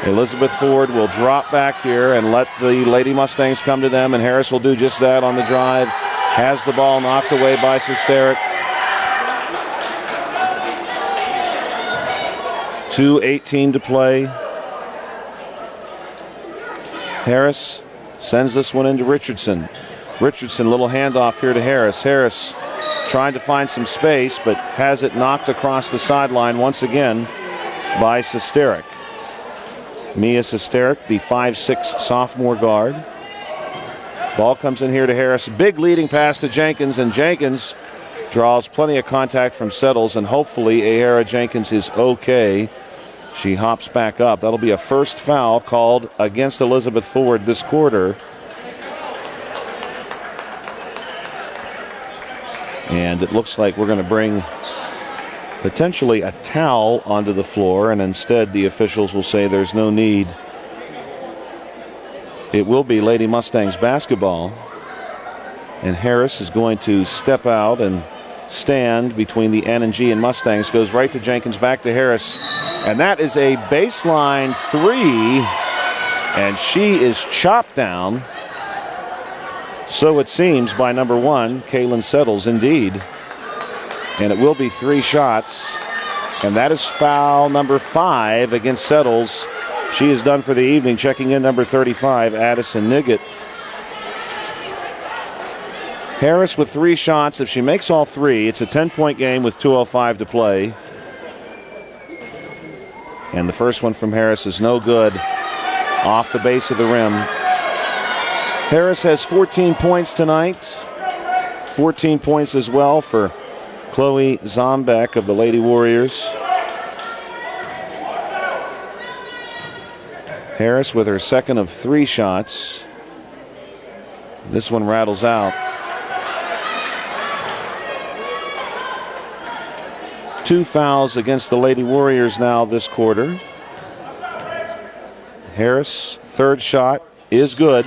Elizabeth Ford will drop back here and let the Lady Mustangs come to them, and Harris will do just that on the drive. Has the ball knocked away by Sesteric. 2:18 to play. Harris sends this one into Richardson. Richardson, little handoff here to Harris. Harris trying to find some space, but has it knocked across the sideline once again by Sesteric. Mia Sesteric, the 5'6" sophomore guard. Ball comes in here to Harris. Big leading pass to Jenkins, and Jenkins draws plenty of contact from Settles, and hopefully Ahara Jenkins is okay. She hops back up. That'll be a first foul called against Elizabeth Ford this quarter. And it looks like we're going to bring potentially a towel onto the floor, and instead the officials will say there's no need. It will be Lady Mustangs basketball, and Harris is going to step out and stand between the N and G and Mustangs. Goes right to Jenkins, back to Harris, and that is a baseline 3, and she is chopped down. So it seems by number 1, Kaylin Settles, indeed. And it will be 3 shots, and that is foul number 5 against Settles. She is done for the evening. Checking in number 35, Addison Niggett. Harris with 3 shots. If she makes all 3, it's a 10-point game with 2:05 to play. And the first one from Harris is no good, off the base of the rim. Harris has 14 points tonight. 14 points as well for Chloe Zombeck of the Lady Warriors. Harris with her second of 3 shots. This one rattles out. 2 fouls against the Lady Warriors now this quarter. Harris, third shot is good.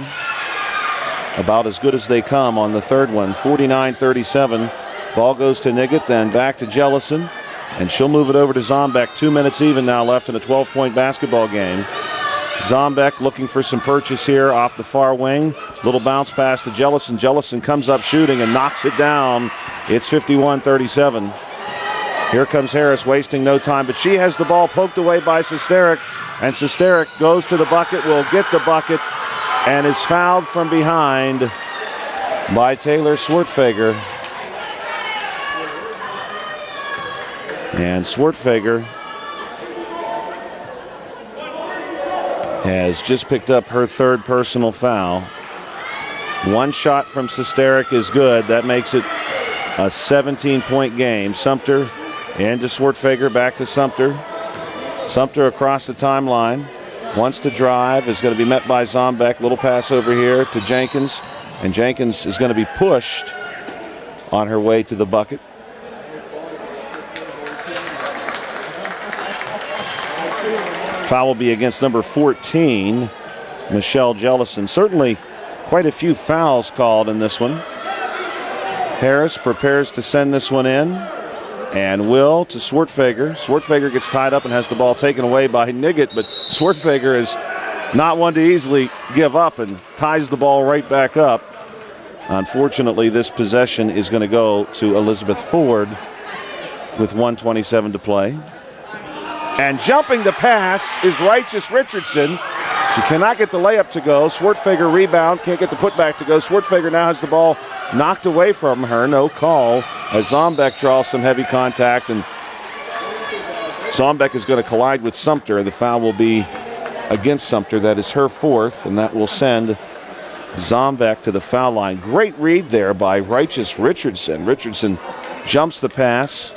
About as good as they come on the third one. 49-37. Ball goes to Niggett, then back to Jellison. And she'll move it over to Zombeck. 2 minutes even now left in a 12-point basketball game. Zombeck looking for some purchase here off the far wing. Little bounce pass to Jellison. Jellison comes up shooting and knocks it down. It's 51-37. Here comes Harris, wasting no time, but she has the ball poked away by Sesteric, and Sesteric goes to the bucket, will get the bucket, and is fouled from behind by Taylor Swartfager. And Swartfager has just picked up her third personal foul. 1 shot from Sesteric is good. That makes it a 17-point game. Sumter into Swartfager, back to Sumter. Sumter across the timeline. Wants to drive, is going to be met by Zombeck. Little pass over here to Jenkins. And Jenkins is going to be pushed on her way to the bucket. Foul will be against number 14, Michelle Jellison. Certainly quite a few fouls called in this one. Harris prepares to send this one in, and will to Swartfager. Swartfager gets tied up and has the ball taken away by Niggett, but Swartfager is not one to easily give up and ties the ball right back up. Unfortunately, this possession is going to go to Elizabeth Ford with 1:27 to play. And jumping the pass is Righteous Richardson. She cannot get the layup to go. Swartfager rebound, can't get the putback to go. Swartfager now has the ball knocked away from her. No call as Zombeck draws some heavy contact, and Zombeck is going to collide with Sumter. The foul will be against Sumter. That is her 4th, and that will send Zombeck to the foul line. Great read there by Righteous Richardson. Richardson jumps the pass.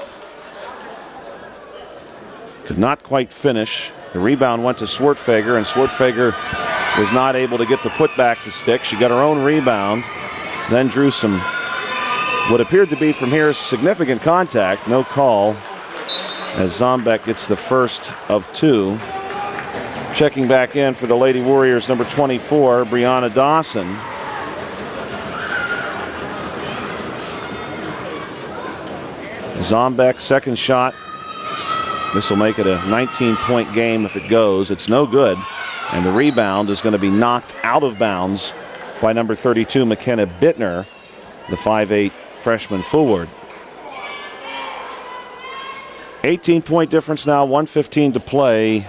Could not quite finish. The rebound went to Swartfager, and Swartfager was not able to get the putback to stick. She got her own rebound, then drew some what appeared to be from here significant contact. No call as Zombeck gets the first of two. Checking back in for the Lady Warriors, number 24, Brianna Dawson. Zombeck, second shot. This will make it a 19-point game if it goes. It's no good. And the rebound is going to be knocked out of bounds by number 32, McKenna Bittner, the 5'8 freshman forward. 18-point difference now, 1:15 to play.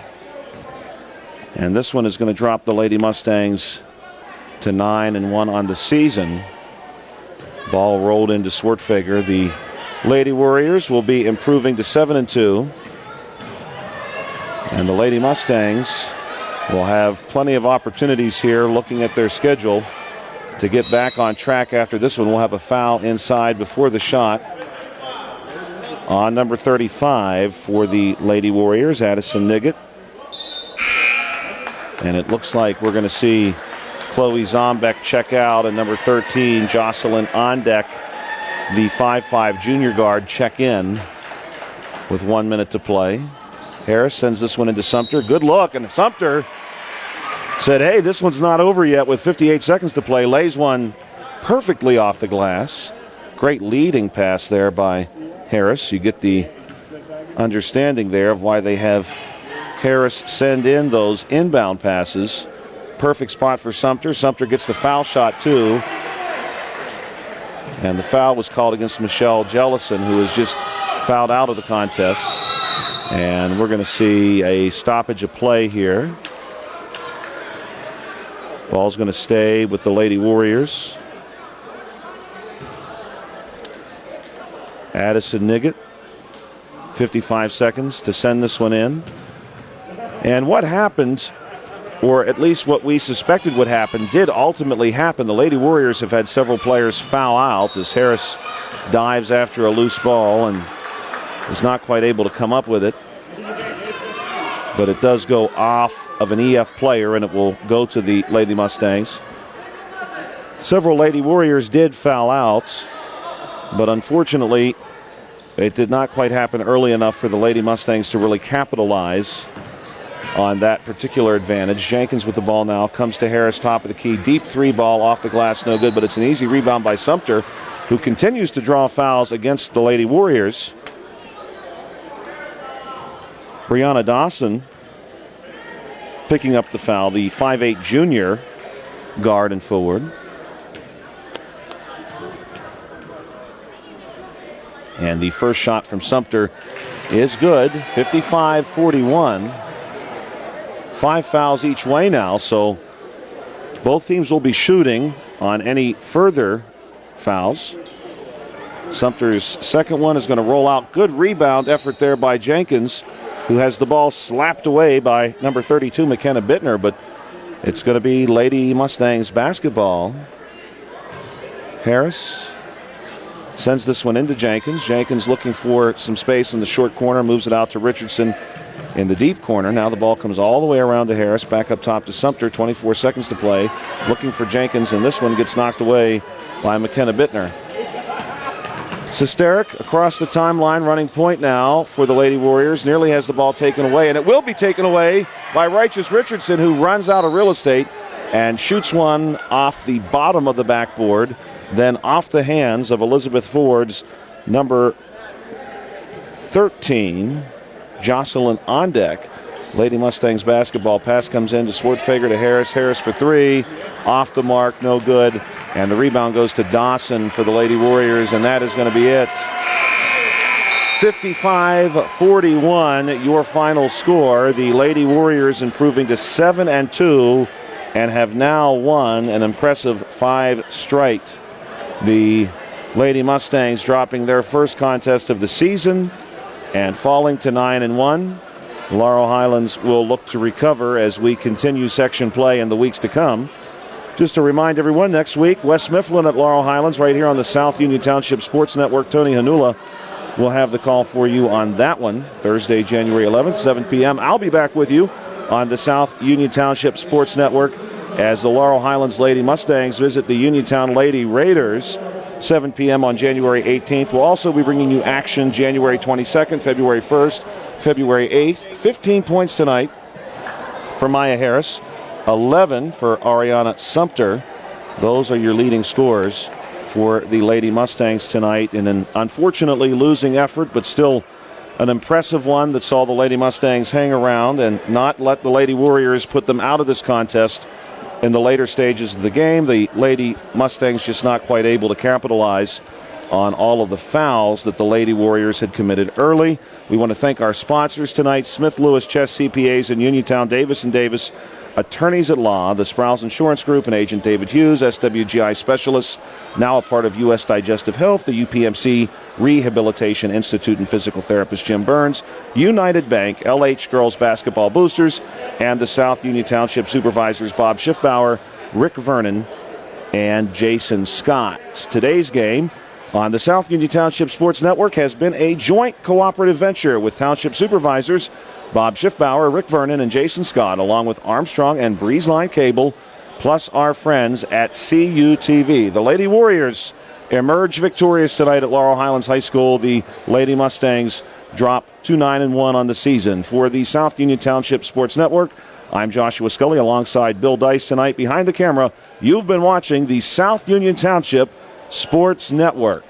And this one is going to drop the Lady Mustangs to 9-1 on the season. Ball rolled into Swartfager. The Lady Warriors will be improving to 7-2. And the Lady Mustangs will have plenty of opportunities here looking at their schedule to get back on track after this one. We'll have a foul inside before the shot on number 35 for the Lady Warriors, Addison Niggett. And it looks like we're going to see Chloe Zombeck check out and number 13, Jocelyn Ondeck, the 5'5 junior guard, check in with 1 minute to play. Harris sends this one into Sumter. Good look, and Sumter said, hey, this one's not over yet with 58 seconds to play. Lays one perfectly off the glass. Great leading pass there by Harris. You get the understanding there of why they have Harris send in those inbound passes. Perfect spot for Sumter. Sumter gets the foul shot too. And the foul was called against Michelle Jellison, who has just fouled out of the contest. And we're going to see a stoppage of play here. Ball's going to stay with the Lady Warriors. Addison Niggett, 55 seconds to send this one in. And what happened, or at least what we suspected would happen, did ultimately happen. The Lady Warriors have had several players foul out as Harris dives after a loose ball and is not quite able to come up with it. But it does go off of an EF player, and it will go to the Lady Mustangs. Several Lady Warriors did foul out, but unfortunately, it did not quite happen early enough for the Lady Mustangs to really capitalize on that particular advantage. Jenkins with the ball now, comes to Harris, top of the key. Deep three ball off the glass, no good, but it's an easy rebound by Sumter, who continues to draw fouls against the Lady Warriors. Brianna Dawson picking up the foul, the 5'8 junior guard and forward. And the first shot from Sumter is good, 55-41. 5 fouls each way now, so both teams will be shooting on any further fouls. Sumter's second one is going to roll out. Good rebound effort there by Jenkins, who has the ball slapped away by number 32, McKenna Bittner, but it's going to be Lady Mustangs basketball. Harris sends this one into Jenkins. Jenkins looking for some space in the short corner, moves it out to Richardson in the deep corner. Now the ball comes all the way around to Harris, back up top to Sumter, 24 seconds to play. Looking for Jenkins, and this one gets knocked away by McKenna Bittner. Sesteric across the timeline, running point now for the Lady Warriors. Nearly has the ball taken away, and it will be taken away by Righteous Richardson, who runs out of real estate and shoots one off the bottom of the backboard, then off the hands of Elizabeth Ford's number 13, Jocelyn Ondeck. Lady Mustangs basketball. Pass comes in to Swartfager to Harris. Harris for three. Off the mark, no good. And the rebound goes to Dawson for the Lady Warriors, and that is going to be it. 55-41, your final score. The Lady Warriors improving to 7-2 and have now won an impressive 5 straight. The Lady Mustangs dropping their first contest of the season and falling to 9-1. Laurel Highlands will look to recover as we continue section play in the weeks to come. Just to remind everyone, next week, West Mifflin at Laurel Highlands right here on the South Union Township Sports Network. Tony Hanula will have the call for you on that one, Thursday, January 11th, 7 p.m. I'll be back with you on the South Union Township Sports Network as the Laurel Highlands Lady Mustangs visit the Uniontown Lady Raiders. 7 p.m. on January 18th. We'll also be bringing you action January 22nd, February 1st, February 8th. 15 points tonight for Maya Harris, 11 for Ariana Sumter. Those are your leading scorers for the Lady Mustangs tonight in an unfortunately losing effort, but still an impressive one that saw the Lady Mustangs hang around and not let the Lady Warriors put them out of this contest in the later stages of the game. The Lady Mustangs just not quite able to capitalize on all of the fouls that the Lady Warriors had committed early. We want to thank our sponsors tonight, Smith Lewis Chess CPAs in Uniontown, Davis & Davis Attorneys at Law, the Sprouse Insurance Group, and Agent David Hughes, SWGI Specialists, now a part of U.S. Digestive Health, the UPMC Rehabilitation Institute, and physical therapist Jim Burns, United Bank, LH Girls Basketball Boosters, and the South Union Township Supervisors Bob Schiffbauer, Rick Vernon, and Jason Scott. Today's game on the South Union Township Sports Network has been a joint cooperative venture with Township Supervisors Bob Schiffbauer, Rick Vernon, and Jason Scott, along with Armstrong and Breezeline Cable, plus our friends at CUTV. The Lady Warriors emerge victorious tonight at Laurel Highlands High School. The Lady Mustangs drop to 9-1 on the season. For the South Union Township Sports Network, I'm Joshua Scully alongside Bill Dice tonight. Behind the camera, you've been watching the South Union Township Sports Network.